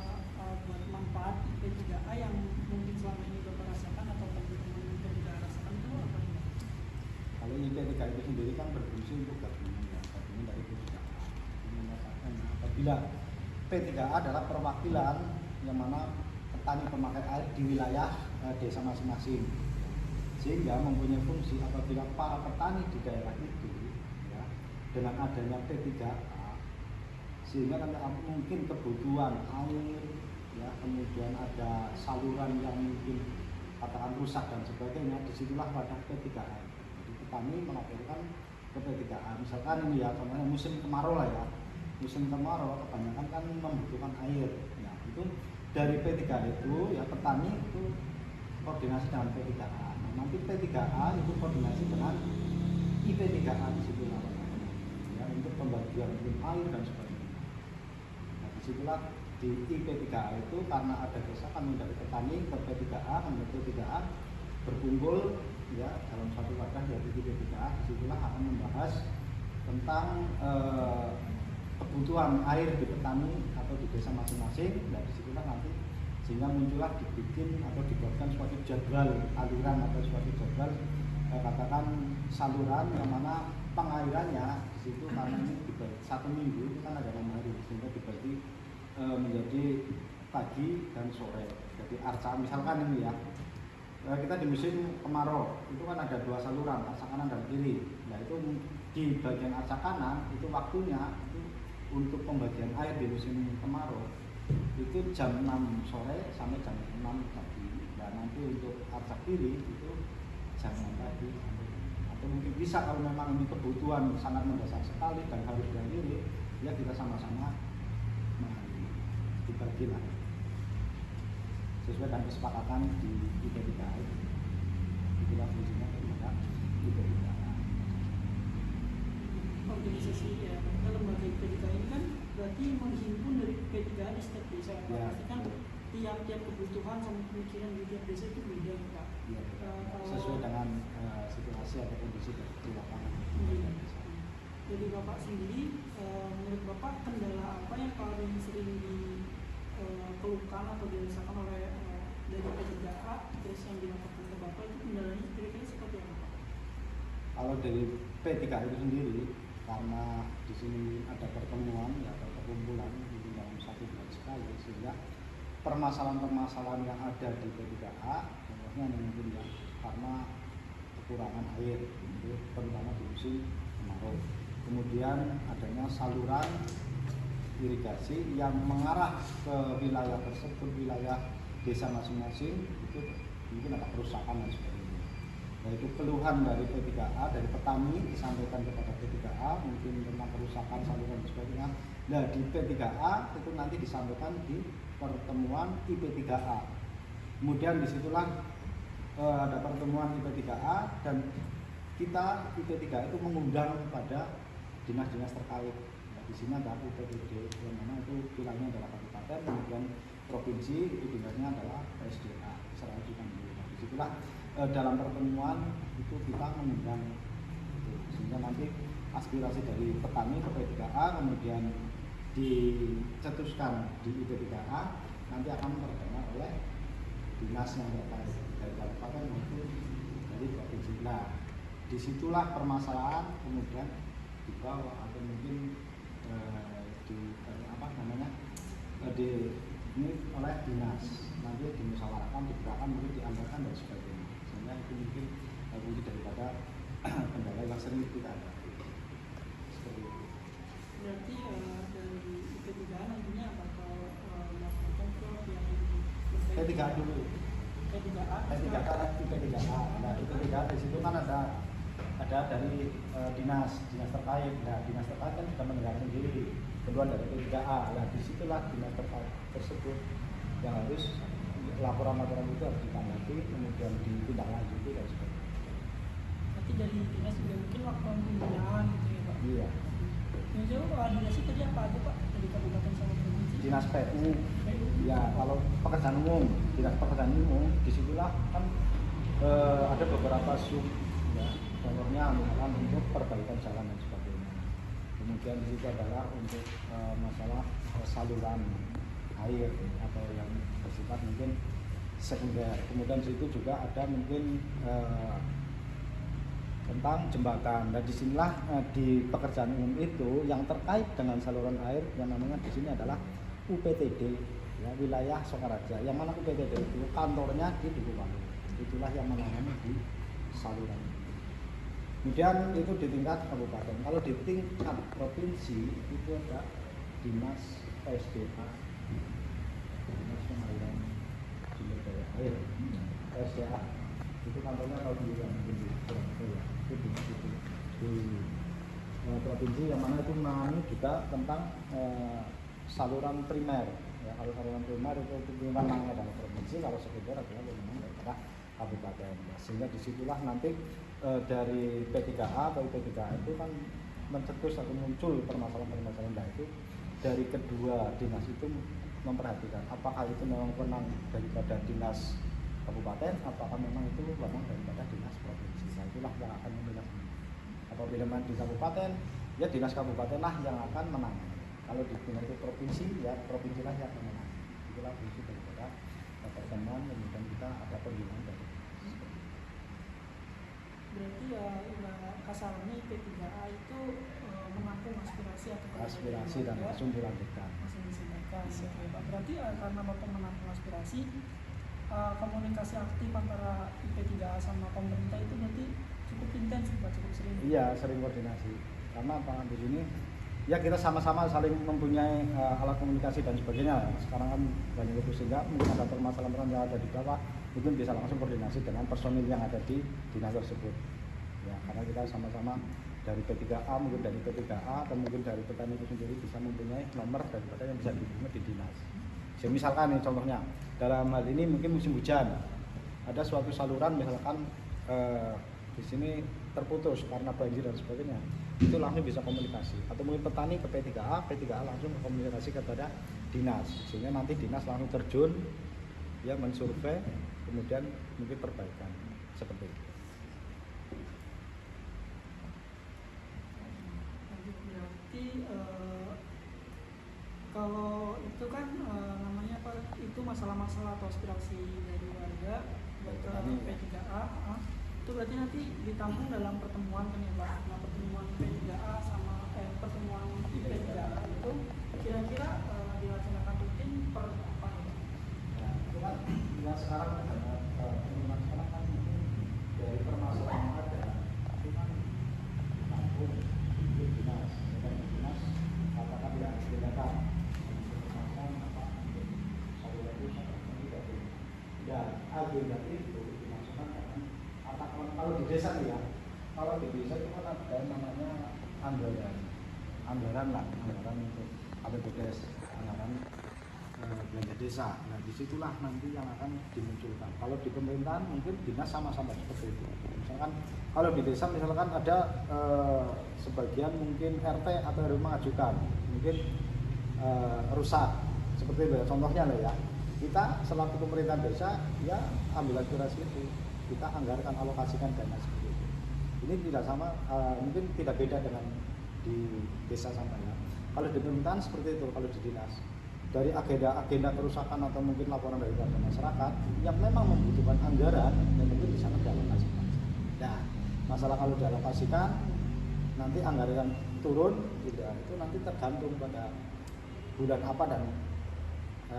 buat manfaat IP3A yang mungkin selama ini Bapak rasakan atau teman-teman IP3A rasakan itu apa nih? Kalau IP3A itu sendiri kan berfungsi untuk gabungan dari P3A. Menyatakan apabila P3A adalah perwakilan yang mana petani pemakai air di wilayah desa masing-masing, sehingga mempunyai fungsi apabila para petani di daerah itu ya, dengan adanya P3A, sehingga nanti mungkin kebutuhan air ya, kemudian ada saluran yang mungkin katakan rusak dan sebagainya, disitulah pada P3A. Jadi petani melaporkan ke P3A, misalkan ini ya contohnya musim kemarau lah ya, musim kemarau kebanyakan kan membutuhkan air. Nah itu dari P3A itu ya petani itu koordinasi dengan P3A. Nah, nanti P3A itu koordinasi dengan IP3A di situ ya, untuk pembagian air dan sebagainya. Nah disitulah di IP3A itu karena ada desakan dari petani ke P3A, kemudian P3A berkumpul ya dalam satu wadah yaitu IP3A. Disitulah akan membahas tentang kebutuhan air di petani atau di desa masing-masing. Dan disitulah nanti sehingga muncullah dibikin atau dibuatkan suatu jadwal aliran atau suatu jadwal katakan saluran yang mana pengairannya di situ karena ini dibagi 1 minggu itu kan ada 6 hari sehingga dibagi menjadi pagi dan sore. Jadi arca misalkan ini ya kita di musim kemarau itu kan ada 2 saluran, arca kanan dan kiri. Nah itu di bagian arca kanan itu waktunya itu untuk pembagian air di musim kemarau itu jam 6 sore sampai jam 6 pagi. Dan nanti untuk arca kiri itu jam 6 pagi atau mungkin bisa kalau memang ini kebutuhan sangat mendesak sekali dan harus diakhiri ya kita sama-sama dibagi lah sesuai dengan kesepakatan di IP3A. Itulah fungsinya daripada IP3A. Organisasi ya, lembaga IP3A ini kan berarti menghimpun dari P3A di setiap desa. Ya, berarti kan tiap-tiap kebutuhan sama pemikiran di tiap desa itu beda Pak. Ya, sesuai dengan situasi atau kondisi di lapangan. Jadi Bapak sendiri, menurut Bapak kendala apa yang paling sering dikeluhkan atau dirasakan oleh dari P3A terus yang dilaporkan ke Bapak itu kendalanya kira-kira seperti apa? Kalau dari P3A itu sendiri karena di sini ada pertemuan ya, atau perkumpulan di dalam 1 bulan sekali sehingga permasalahan-permasalahan yang ada di P3A contohnya mungkin ya karena kekurangan air itu terutama di musim kemarau. Kemudian adanya saluran irigasi yang mengarah ke wilayah tersebut, wilayah desa masing-masing itu mungkin ada kerusakan dan sebagainya. Nah itu keluhan dari P3A, dari petani disampaikan kepada P3A mungkin tentang kerusakan saluran dan sebagainya. Nah di P3A itu nanti disampaikan di pertemuan IP3A. Kemudian disitulah ada pertemuan IP3A dan kita IP3A itu mengundang kepada dinas-dinas terkait. Nah, di sini ada UPTD yang mana itu wilayahnya adalah kabupaten, kemudian provinsi itu dinasnya adalah PSDA. Nah, disitulah dalam pertemuan itu kita mengundang itu, sehingga nanti aspirasi dari petani ke P3A kemudian dicetuskan di IP3A nanti akan terdengar oleh dinas yang terkait dari kabupaten maupun dari provinsi. Nah, disitulah permasalahan kemudian dibawa atau mungkin ini oleh dinas nanti dimusyawarahkan, digerakkan, mungkin dianggarkan dan sebagainya. Sehingga itu mungkin kunci daripada kendala yang sering kita hadapi. Seperti itu. Berarti dari P3A nantinya bakal melakukan ke yang P3A dulu. P3A. Nah, P3A di situ kan ada dari dinas terkait. Nah, dinas terkait kan sudah mendengarkan sendiri keluar dari P3A. Nah, disitulah dinas terkait tersebut yang harus laporan-laporan itu harus ditanggapi, kemudian ditindaklanjuti dan sebagainya. Berarti dari dinas juga mungkin melakukan pembinaan gitu ya Pak? Iya. Jadi dinas itu tadi apa aja Pak? Dari kabupaten sama provinsi? Dinas PU. Ya, kalau pekerjaan umum, dinas pekerjaan umum, disitulah kan ada beberapa sub, ya, contohnya misalkan untuk perbaikan jalan dan sebagainya. Kemudian itu adalah untuk masalah saluran air atau yang bersifat mungkin sekunder. Kemudian situ juga ada mungkin tentang jembatan. Dan disinilah di pekerjaan umum itu yang terkait dengan saluran air yang namanya di sini adalah UPTD, ya, wilayah Sokaraja. Yang mana UPTD itu kantornya di Dukuhwalu. Itulah yang menangani di saluran. Kemudian itu di tingkat kabupaten. Kalau di tingkat provinsi itu ada dinas PSDA, dinas pengalian sumber daya air, PSDA. Itu kantornya kalau di Surabaya. Itu dinas itu di provinsi yang mana itu menangani juga tentang saluran primer. Ya, kalau saluran primer itu memang adalah provinsi, kalau sekunder adalah memang daerah kabupaten. Ya, sehingga disitulah nanti dari P3A atau P3A itu kan mencetus atau muncul permasalahan-permasalahan. Nah, itu dari kedua dinas itu memperhatikan apakah itu memang wewenang daripada dinas kabupaten, apakah memang itu wewenang daripada dinas provinsi. Nah, itulah yang akan memilih. Apabila memang di kabupaten, ya dinas kabupaten lah yang akan menangani. Kalau di tingkat provinsi, ya provinsi lah yang akan menangani. Itulah fungsi daripada pertemuan, kemudian kita ada pembinaan dari. Berarti ya kasarnya P3A itu menampung aspirasi atau aspirasi dan langsung dilanjutkan. Masih disampaikan. Oke, Pak. Berarti karena Bapak menampung aspirasi, komunikasi aktif antara IP3A sama pemerintah itu berarti cukup intens, Pak, cukup sering. Iya, sering koordinasi. Karena Pak di sini ya kita sama-sama saling mempunyai alat komunikasi dan sebagainya. Sekarang kan banyak itu sehingga mungkin ada permasalahan yang ada di bawah, mungkin bisa langsung koordinasi dengan personil yang ada di dinas tersebut. Ya, karena kita sama-sama dari P3A, mungkin dari P3A atau mungkin dari petani itu sendiri bisa mempunyai nomor daripada yang bisa dihubungi di dinas. Jadi misalkan nih contohnya dalam hal ini mungkin musim hujan ada suatu saluran misalkan di sini terputus karena banjir dan sebagainya, itu langsung bisa komunikasi. Atau mungkin petani ke P3A, P3A langsung komunikasi kepada dinas, sehingga nanti dinas langsung terjun, ya mensurvei, kemudian mungkin perbaikan seperti itu. Berarti kalau itu kan namanya apa? Itu masalah-masalah atau aspirasi dari warga ke P3A. Itu berarti nanti ditampung dalam pertemuan kan ya Pak? Nah, pertemuan P3A sama pertemuan P3A itu kira-kira dilaksanakan rutin per apa ya? Ya, itu kan yang sekarang ada pertemuan sekarang kan dari permasalahan yang ada itu kan ditampung di dinas, dan dinas katakan yang dibedakan permasalahan apa saluran itu dan agenda itu dimasukkan dalam kalau di desa ya, kalau di desa itu kan ada namanya anggaran untuk APBDes, anggaran belanja desa. Nah disitulah nanti yang akan dimunculkan. Kalau di pemerintahan mungkin dinas sama-sama seperti itu. Misalkan kalau di desa misalkan ada sebagian mungkin RT atau RW mengajukan mungkin rusak seperti itu. Contohnya lah ya, kita selaku pemerintahan desa ya ambil aspirasi itu, kita anggarkan, alokasikan dana seperti itu. Ini tidak sama, mungkin tidak beda dengan di desa sama ya. Kalau di pemerintahan seperti itu, kalau di dinas dari agenda kerusakan atau mungkin laporan dari warga masyarakat yang memang membutuhkan anggaran dan mungkin di sana dialokasikan. Nah, masalah kalau dialokasikan nanti anggaran turun tidak, itu nanti tergantung pada bulan apa dan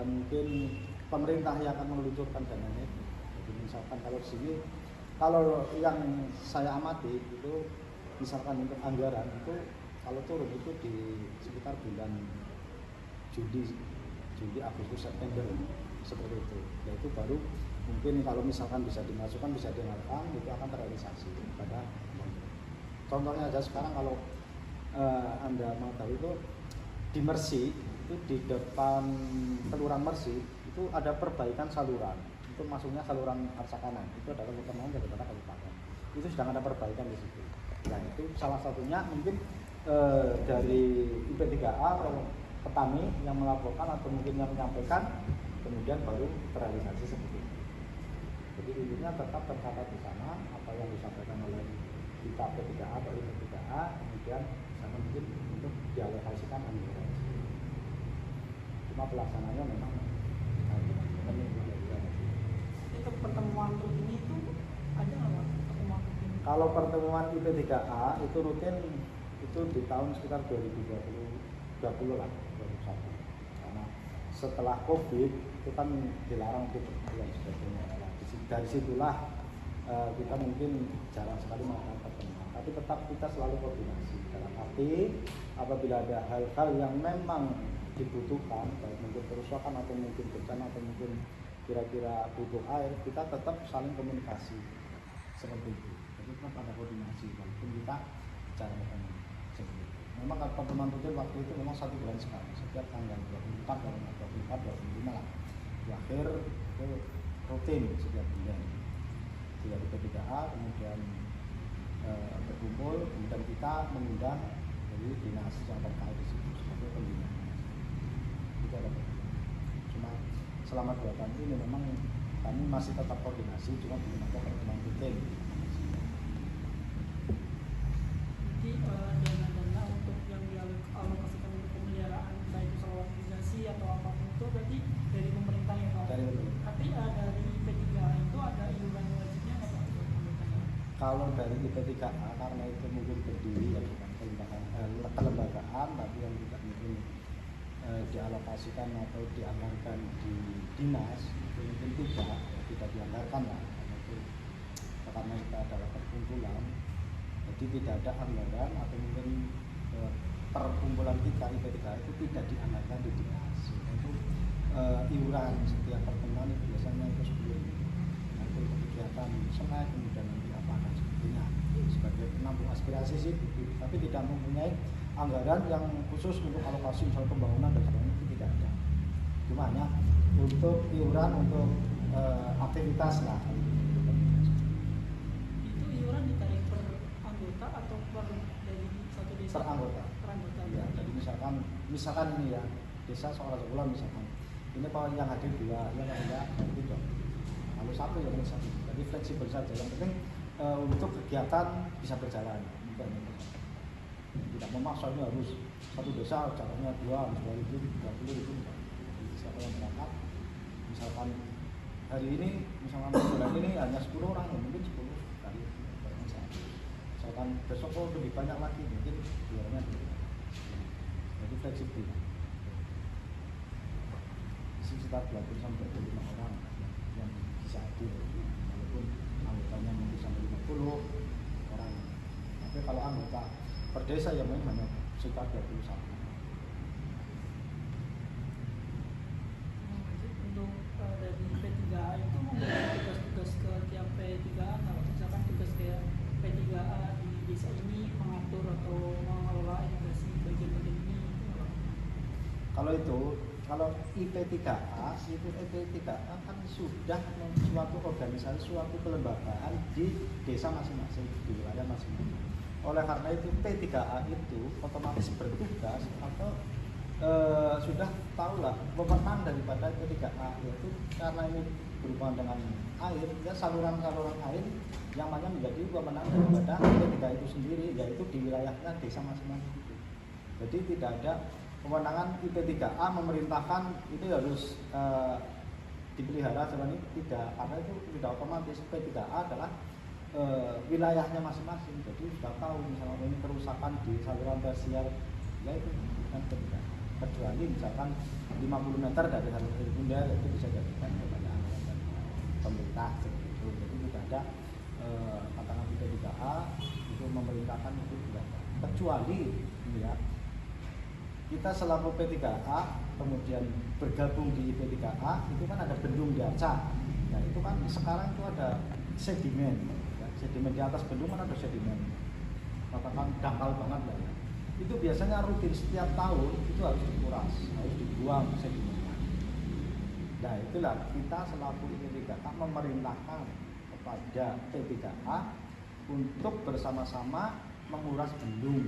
mungkin pemerintah yang akan meluncurkan dananya. Jadi misalkan kalau sini, kalau yang saya amati itu misalkan untuk anggaran itu kalau turun itu di sekitar bulan Juli, Agustus, September seperti itu. Ya itu baru mungkin kalau misalkan bisa dimasukkan, bisa dianggarkan, itu akan terrealisasi pada contohnya aja sekarang kalau Anda mau tahu itu di Mersi itu di depan Kelurahan Mersi itu ada perbaikan saluran itu masuknya saluran Arsa Kanan itu adalah kewenangan daripada kabupaten itu sedang ada perbaikan di situ. Nah itu salah satunya mungkin dari IP3A atau petani yang melaporkan atau mungkin yang menyampaikan kemudian baru terrealisasi seperti itu. Jadi intinya tetap tercatat di sana apa yang disampaikan oleh kita P3A atau IP3A kemudian sama mungkin untuk dialokasikan anggaran. Cuma pelaksananya memang itu pertemuan rutin itu ada nggak pertemuan rutin? Kalau pertemuan IP3A itu rutin itu di tahun sekitar 2020 lah 2021 karena setelah COVID itu kan dilarang untuk dan sebagainya. Dari situlah kita mungkin jarang sekali melakukan pertemuan, tapi tetap kita selalu koordinasi dalam arti apabila ada hal-hal yang memang dibutuhkan baik mungkin kerusakan atau mungkin bencana atau mungkin kira-kira butuh air, kita tetap saling komunikasi seperti itu. Jadi tetap ada koordinasi walaupun kita bicara seperti itu. Memang pertemuan rutin waktu itu memang 1 bulan sekali setiap tanggal 24 dan 25 lah di akhir itu rutin setiap bulan. Dari P3A kemudian berkumpul, kemudian kita mengundang dari dinas yang terkait di situ sebagai pembina. Itu ada cuma selama 2 tahun ini memang kami masih tetap koordinasi, cuma belum ada pertemuan rutin. Jadi dana-dana untuk yang dialokasikan untuk pemeliharaan baik usaha organisasi atau apapun itu berarti dari pemerintah ya Pak? Dari pemerintah. Tapi dari P3A itu ada iuran wajibnya nggak Pak? Kalau dari IP3A karena itu mungkin berdiri ya bukan kelembagaan tapi yang tidak mungkin dialokasikan atau dianggarkan di dinas itu mungkin tidak dianggarkan lah karena kita adalah perkumpulan jadi tidak ada anggaran atau mungkin perkumpulan kita IP3A itu tidak dianggarkan di dinas itu iuran setiap pertemuan itu biasanya itu 10.000 untuk kegiatan senat kemudian nanti apa dan sebagainya sebagai penampung aspirasi sih tapi tidak mempunyai anggaran yang khusus untuk alokasi misalnya pembangunan dan sebagainya itu tidak ada cuma hanya untuk iuran untuk aktivitas lah itu iuran ditarik per anggota atau per dari satu desa? per anggota ya, jadi misalkan ini ya desa sekolah misalkan ini kalau yang hadir 2 yang ada itu kalau 1 ya satu jadi fleksibel saja yang penting untuk kegiatan bisa berjalan tidak memaksa ini harus satu desa jaraknya 2 harus 2.000 30.000 siapa yang berangkat misalkan hari ini misalkan bulan ini hanya 10 orang ya mungkin 10 kali misalkan besok lebih banyak lagi mungkin biarnya jadi fleksibel sekitar 20 sampai 25 orang yang bisa hadir walaupun anggotanya mungkin sampai 50 orang tapi kalau anggota per desa ya memang hanya sekitar 21 untuk dari P3A itu memberikan tugas-tugas ke tiap P3A kalau misalkan tugas kayak P3A di desa ini mengatur atau mengelola irigasi bagian-bagian ini kalau itu Kalau IP3A, itu IP3A kan sudah suatu organisasi, suatu kelembagaan di desa masing-masing, di wilayah masing-masing. Oleh karena itu P3A itu otomatis bertugas atau sudah tahulah wewenang daripada P3A, yaitu karena ini berhubungan dengan air, ya saluran-saluran air yang mana menjadi wewenang daripada P3A itu sendiri, yaitu di wilayahnya desa masing-masing itu. Jadi tidak ada kewenangan IP3A memerintahkan itu harus dipelihara seperti ini, tidak, karena itu tidak otomatis. P3A adalah wilayahnya masing-masing, jadi sudah tahu misalnya ini kerusakan di saluran tersier, ya itu bukan P3A, kecuali misalkan 50 meter dari saluran sekunder itu bisa jadikan kepada anggaran pemerintah seperti itu. Jadi tidak ada katakan P3A itu memerintahkan itu tidak ada, kecuali ya kita selaku P3A kemudian bergabung di P3A, itu kan ada bendung di Arca. Nah itu kan sekarang itu ada sedimen, ya. Sedimen di atas bendung kan ada sedimen, katakan dangkal banget lah ya. Itu biasanya rutin setiap tahun itu harus dikuras, harus dibuang sedimennya. Nah itulah kita selaku P3A memerintahkan kepada P3A untuk bersama-sama menguras bendung.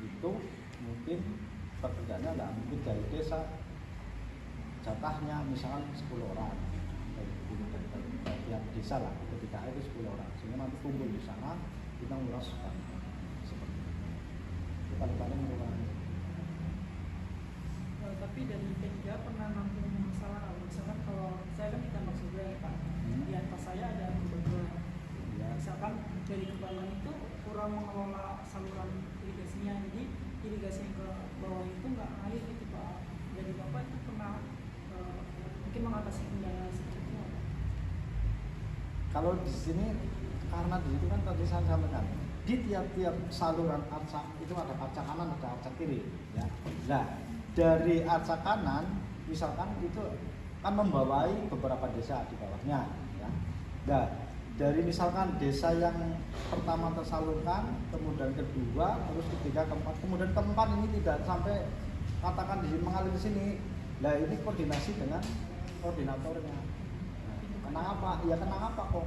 Itu mungkin pekerjaannya nggak mungkin dari desa, jatahnya misalkan 10 orang dari tiap desa lah, ketika itu 10 orang, sehingga nanti kumpul di sana kita nguras seperti itu. Kita paling mengurangi. Tapi dari P3 pernah nampung masalah, misalkan kalau saya kan di Tambak Surga ya Pak, di atas saya ada beberapa, misalkan dari kebawah itu kurang mengelola saluran irigasinya, jadi irigasi yang ke bawah itu nggak ngalir gitu Pak. Jadi Bapak itu pernah mungkin mengatasi kendala seperti itu? Kalau di sini, karena di situ kan tadi saya sampaikan, di tiap-tiap saluran arca itu ada arca kanan, ada arca kiri, ya. Nah dari arca kanan, misalkan itu kan membawai beberapa desa di bawahnya, ya. Nah dari misalkan desa yang pertama tersalurkan, kemudian kedua, terus ketiga, keempat, kemudian keempat ini tidak sampai katakan di sini mengalir ke sini. Nah ini koordinasi dengan koordinatornya. Nah, kenapa? Ya kenapa kok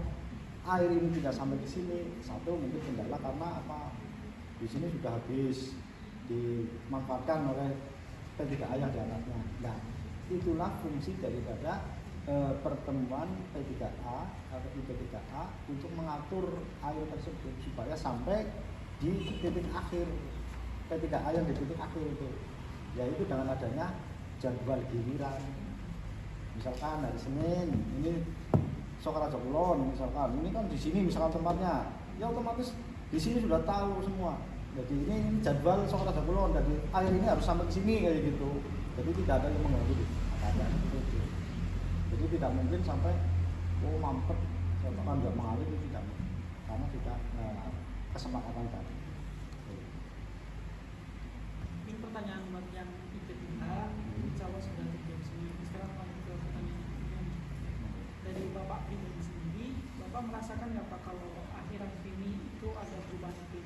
air ini tidak sampai ke sini? Satu mungkin kendala karena apa? Di sini sudah habis dimanfaatkan oleh P3A yang di atasnya. Nah itulah fungsi daripada pertemuan P3A atau IP3A untuk mengatur air tersebut supaya sampai di titik akhir P3A yang di titik akhir itu, yaitu dengan adanya jadwal giliran. Misalkan hari Senin ini Sokaraja Kulon, misalkan ini kan di sini misalkan tempatnya, ya otomatis di sini sudah tahu semua. Jadi ini jadwal Sokaraja Kulon, jadi air ini harus sampai ke sini kayak gitu. Jadi tidak ada yang mengganggu keadaan itu. Jadi tidak mungkin sampai mampet, kan nggak mengalir, itu tidak mungkin, karena sudah kesepakatan tadi. Ini pertanyaan buat yang IP3A, insya Allah sudah terjawab semua. Sekarang kalau ke pertanyaan yang dari Bapak pribadi sendiri, Bapak merasakan nggak Pak kalau akhir-akhir ini itu ada perubahan iklim?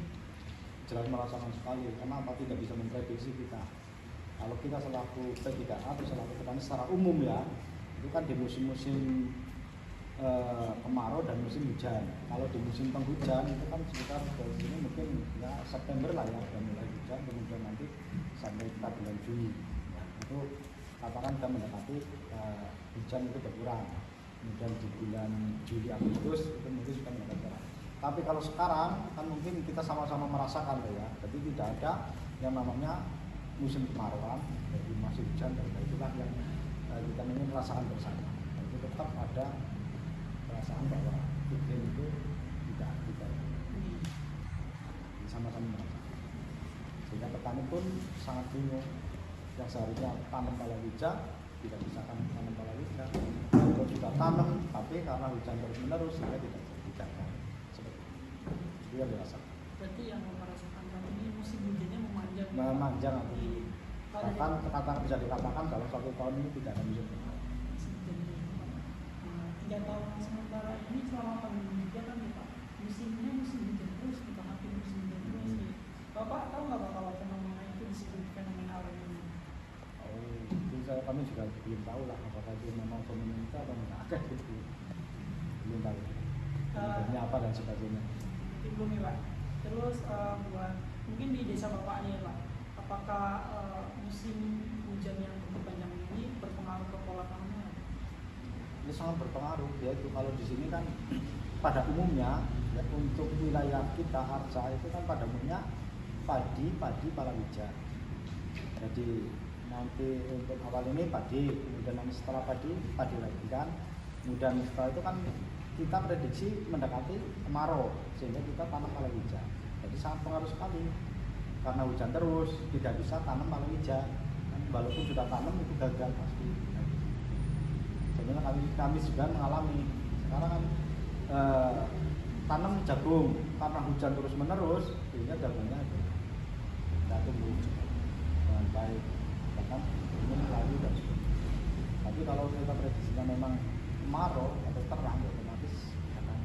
Jelas merasakan sekali, karena apa tidak bisa memprediksi kita. Kalau kita selaku P3A atau selaku petani secara umum ya, itu kan di musim-musim kemarau dan musim hujan. Kalau di musim penghujan itu kan sekitar ini mungkin ya September lah ya sudah mulai hujan, kemudian nanti sampai kita bulan Juni. Ya, itu katakan kita mendekati hujan itu berkurang. Kemudian di bulan Juli Agustus itu mungkin sudah mendapat cerah. Tapi kalau sekarang kan mungkin kita sama-sama merasakan ya. Jadi tidak ada yang namanya musim kemarauan, jadi masih hujan, dan itulah yang kita ingin merasakan bersama. Itu tetap ada perasaan bahwa iklim itu tidak sama-sama merasakan. Sehingga petani pun sangat bingung, yang seharusnya tanam palawija tidak bisa tanam palawija, atau juga tanam tapi karena hujan terus menerus sehingga tidak dijaga. Seperti itu yang dirasakan. Berarti yang merasakan tahun ini musim hujannya memanjang. Memanjang atau bahkan bisa dikatakan dalam satu tahun ini tidak ada musim kemarau. 3 tahun sementara ini selama pandemi juga kan ya Pak, musimnya musim hujan terus, kita hampir musim hujan terus. Bapak tahu nggak Pak kalau fenomena itu disebut fenomena El Nino? Oh, itu saya kami juga belum tahu lah apakah itu memang komunitas atau enggak ada gitu, belum tahu ini apa dan sebagainya. Belum ya Pak. Terus buat mungkin di desa Bapak nih Pak, apakah musim hujan yang panjang ini berpengaruh ke pola tanamnya? Ini sangat berpengaruh, yaitu kalau di sini kan pada umumnya ya, untuk wilayah kita Arca itu kan pada umumnya padi palawija. Jadi nanti untuk awal ini padi, kemudian nanti setelah padi lagi kan, kemudian setelah itu kan kita prediksi mendekati kemarau sehingga kita tanam palawija. Jadi sangat pengaruh sekali karena hujan terus tidak bisa tanam palawija, walaupun sudah tanam itu gagal pasti. Jadi kami juga mengalami sekarang kan tanam jagung karena hujan terus menerus sehingga jagungnya tidak tumbuh dengan baik, bahkan ini lagi dan sebagainya. Tapi kalau kita prediksinya memang kemarau atau terang otomatis akan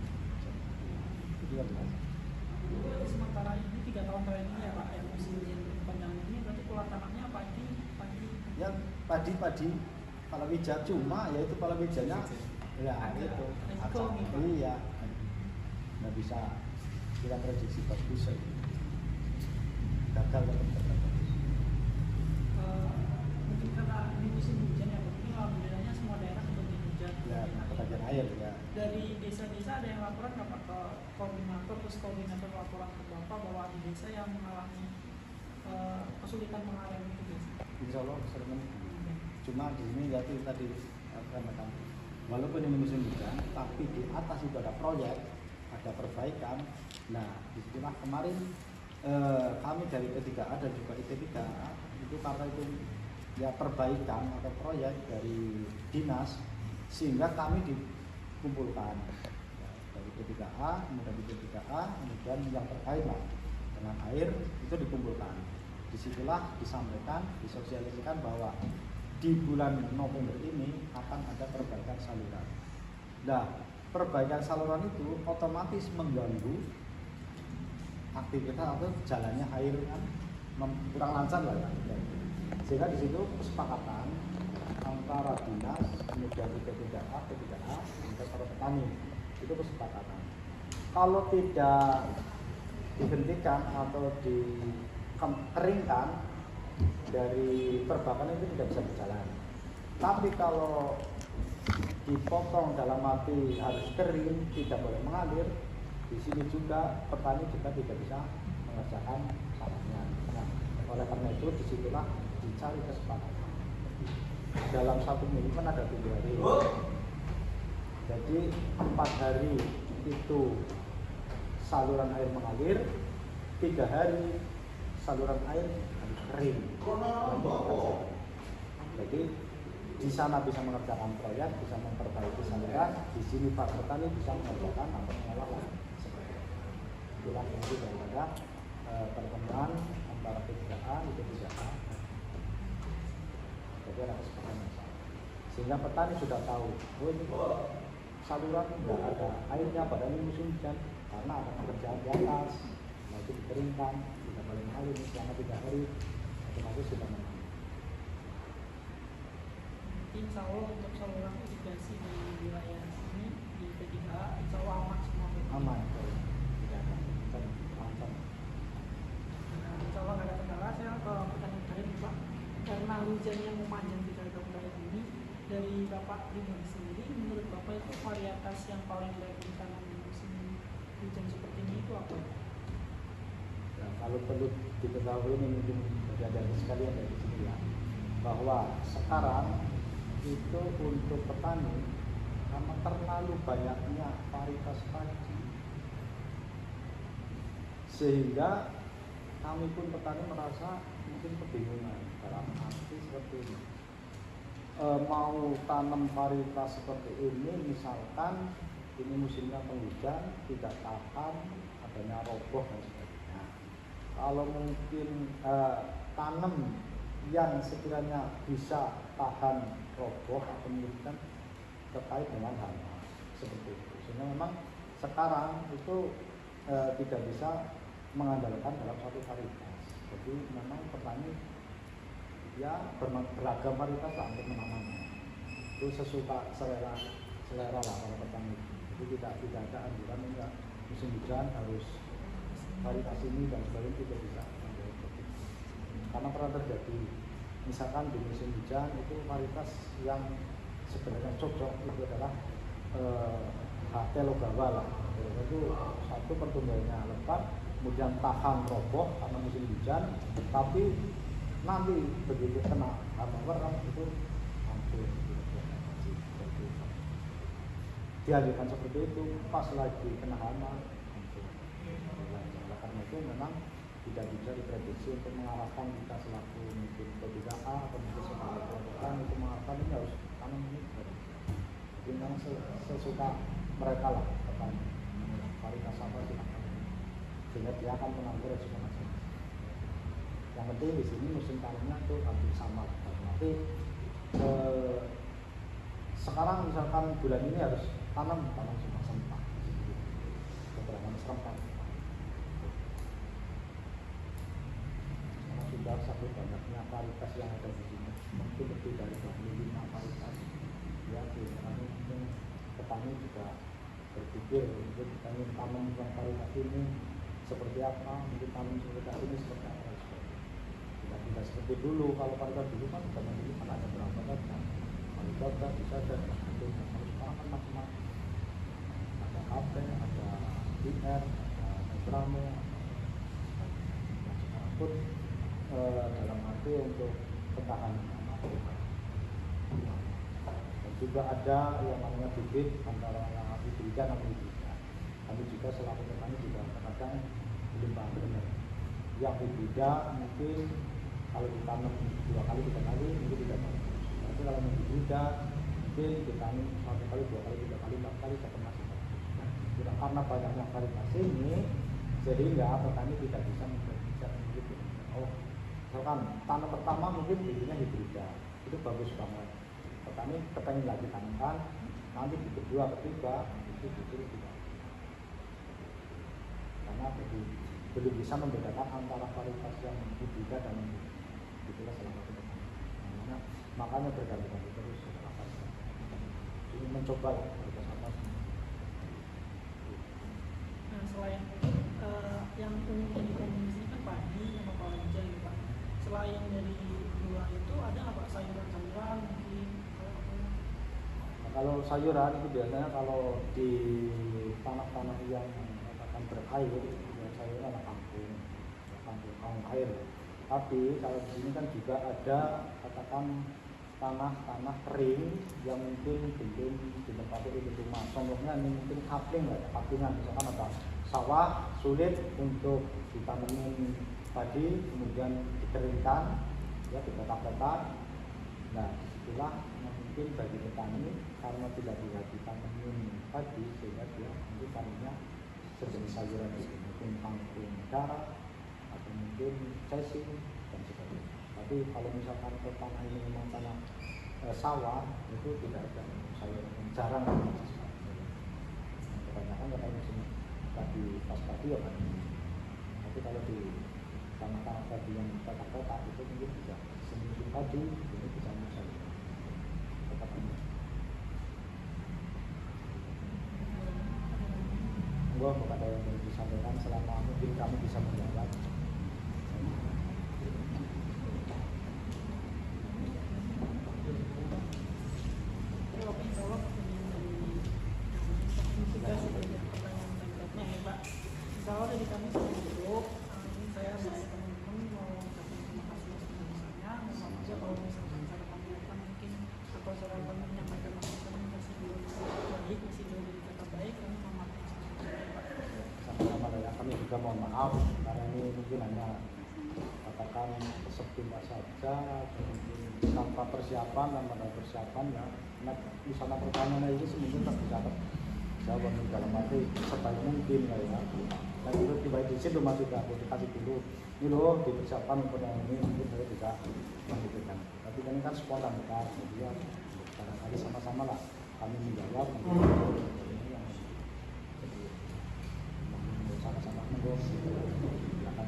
itu yang biasa. Sementara ini 3 tahun terakhir ini ya Pak, yang musim hujan panjang ini berarti pola tanamnya padi. Ya padi palawija, cuma yaitu palawijanya ya itu iya nggak bisa kita prediksi bagus saja, gagal tetap. Mungkin karena ini musim hujan ya, mungkin alhamdulillahnya semua daerah kebagian hujan. Ya kebagian air ya. Dari desa-desa ada yang laporan nggak Pak ke koordinator, terus koordinator laporan ke Bapak bahwa ada desa yang mengalami kesulitan pengairian itu biasa? Insya Allah sering. Cuma di sini ya itu tadi katakan, walaupun ini musim hujan, tapi di atas itu ada proyek, ada perbaikan. Nah disitulah kemarin kami dari P3A dan juga IT3A itu karena itu ya perbaikan atau proyek dari dinas, sehingga kami dikumpulkan ya, dari P3A, kemudian di P3A, kemudian yang terkait lah dengan air itu dikumpulkan. Disitulah disampaikan, disosialisasikan bahwa di bulan November ini akan ada perbaikan saluran. Nah, perbaikan saluran itu otomatis mengganggu aktivitas atau jalannya air kan kurang lancar lah ya. Sehingga di situ kesepakatan antara dinas, kemudian P3A, dan para petani itu kesepakatan. Kalau tidak dihentikan atau dikeringkan dari perbakan itu tidak bisa berjalan. Tapi kalau dipotong dalam arti harus kering, tidak boleh mengalir, di sini juga petani juga tidak bisa mengerjakan tanahnya. Nah, oleh karena itu disitulah dicari kesepakatan. Dalam 1 minggu kan ada 7 hari. Jadi 4 hari itu saluran air mengalir, 3 hari saluran air kering. Jadi di sana bisa mengerjakan proyek, bisa memperbaiki saluran, di sini para petani bisa mengerjakan atau mengelola. Itulah inti daripada pertemuan antara P3A dan P3A. Jadi ada kesepakatan sehingga petani sudah tahu, oh ini saluran tidak ada airnya padahal ini musim hujan karena ada pekerjaan di atas, nah itu dikeringkan, tidak boleh mengalir selama 3 hari, otomatis sudah mengalir. Insya Allah untuk saluran irigasi di wilayah sini di P3A insya Allah aman semua. Aman, tidak ada lancar. Nah, insya Allah nggak ada kendala. Saya ke pertanyaan terakhir nih Pak, karena hujan yang memanjang 3 tahun terakhir ini, dari Bapak pribadi sendiri, menurut Bapak itu varietas yang paling baik ditanam di musim hujan seperti ini itu apa? Ya, kalau perlu diketahui ini mungkin ada sekalian dari sini ya, bahwa sekarang itu untuk petani karena terlalu banyaknya varietas padi, sehingga kami pun petani merasa mungkin kebingungan dalam arti seperti ini. Mau tanam varietas seperti ini, misalkan ini musimnya penghujan, tidak tahan adanya roboh dan sebagainya. Kalau mungkin tanam yang sekiranya bisa tahan roboh atau mungkin terkait dengan hama seperti itu. Sehingga memang sekarang itu tidak bisa mengandalkan dalam satu varietas. Jadi memang petani ya beragam varietas lah untuk menanamnya. Itu sesuka selera lah para petani. Jadi tidak ada anjuran enggak musim hujan harus varietas ini dan sebagainya, tidak bisa. Karena pernah terjadi, misalkan di musim hujan itu varietas yang sebenarnya cocok itu adalah HT Logawa lah. Itu satu pertumbuhannya lebat, kemudian tahan roboh karena musim hujan, tapi nanti begitu kena hama itu hampir dihadirkan seperti itu, pas lagi kena hama hampir. Karena itu memang tidak bisa diprediksi untuk mengarahkan kita selaku mungkin P3A atau mungkin sebagai kelompok itu mengarahkan ini harus tanam ini. Jadi memang sesuka mereka lah petani, varietas apa silakan, sehingga dia akan mengambil resiko masing-masing. Yang penting di sini musim tanamnya itu hampir sama. Tapi sekarang misalkan bulan ini harus tanam cuma serentak, beberapa serentak. Karena sudah satu banyaknya varietas yang ada di sini, mungkin lebih dari 25 varietas. Ya, kami mungkin petani juga berpikir mungkin kita ingin tanam yang varietas ini seperti apa, mungkin tanam varietas ini seperti apa. Tidak seperti dulu, kalau varietas dulu kan zaman dulu kan ada berapa kan, varietas bisa ada sebetulnya. Kalau sekarang kan macam-macam, ada HP, ada DR, ada Metramo, dan sekarang pun dalam arti untuk ketahanan. Dan juga ada yang namanya bibit antara hibrida dan hibrida. Kami juga selaku petani juga kadang belum paham benar. Yang hibrida mungkin kalau ditanam 2 kali 3 kali mungkin tidak bagus. Tapi kalau yang hibrida mungkin ditanam 1 kali 2 kali 3 kali 4 kali tetap masih bagus. Nah, karena banyaknya varietas ini sehingga petani tidak bisa membaca begitu. Oh, misalkan tanam pertama mungkin bibitnya hibrida, itu bagus banget. Petani kepengen lagi tanamkan, nanti di kedua ketiga itu justru tidak. Karena belum bisa membedakan antara varietas yang hibrida dan yang itulah salah satu petani. Makanya berganti-ganti terus apa sih? Ini mencoba lah varietas apa sih. Nah, selain itu yang umumnya di komunitas ini kan padi sama palawija gitu Pak. Selain dari dua itu ada apa sayuran-sayuran mungkin? Nah, kalau sayuran itu biasanya kalau di tanah-tanah yang katakan berair, ya sayuran ada kangkung air. Tapi kalau di sini kan juga ada katakan tanah kering yang mungkin belum ditempati di rumah. Contohnya ini mungkin kapling lah, kaplingan. Misalkan ada sawah sulit untuk ditanamin padi, kemudian dikeringkan, ya dipetak-petak. Nah, disitulah mungkin bagi petani karena tidak bisa ditanamin padi, sehingga dia mungkin tanamnya sejenis sayuran itu, mungkin kangkung darat atau mungkin cacing dan sebagainya. Tapi kalau misalkan ke tanah ini memang tanah sawah itu tidak ada sayuran, jarang ada. Kebanyakan kalau di sini tadi pas padi ya kan. Tapi kalau di tanah-tanah tadi yang petak-petak itu mungkin bisa semusim padi, ini bisa musim. Tetap ini. Enggak ada yang perlu disampaikan selama mungkin kami bisa menjawab. Kalau dari kami dulu, ini saya sama teman-teman mau ucapkan terima kasih atas pembahasannya. Mohon aja kalau misalkan cara kami mungkin atau cara kami menyampaikan masukan masih belum baik, masih jauh dari kata baik, kami memakai Sama-sama ya, kami juga mohon maaf karena ini mungkin hanya katakan sepintas saja, mungkin tanpa persiapan dan pada persiapan ya. Nah, misalnya pertanyaannya ini mungkin tak bisa jawab dalam arti sebaik mungkin lah ya. Dan itu tiba di situ masih tidak boleh dikasih dulu. Ini loh dipersiapkan untuk yang ini mungkin saya bisa menentukan. Tapi ini kan spontan kita, jadi ya barangkali sama-sama lah kami menjawab. Sama-sama mendorong. Silakan.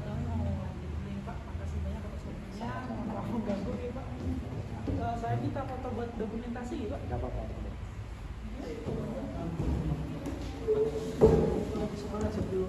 Kami mau lanjutin Pak, makasih banyak atas kita foto buat dokumentasi gitu Pak? Nggak apa-apa. Semangat sebelum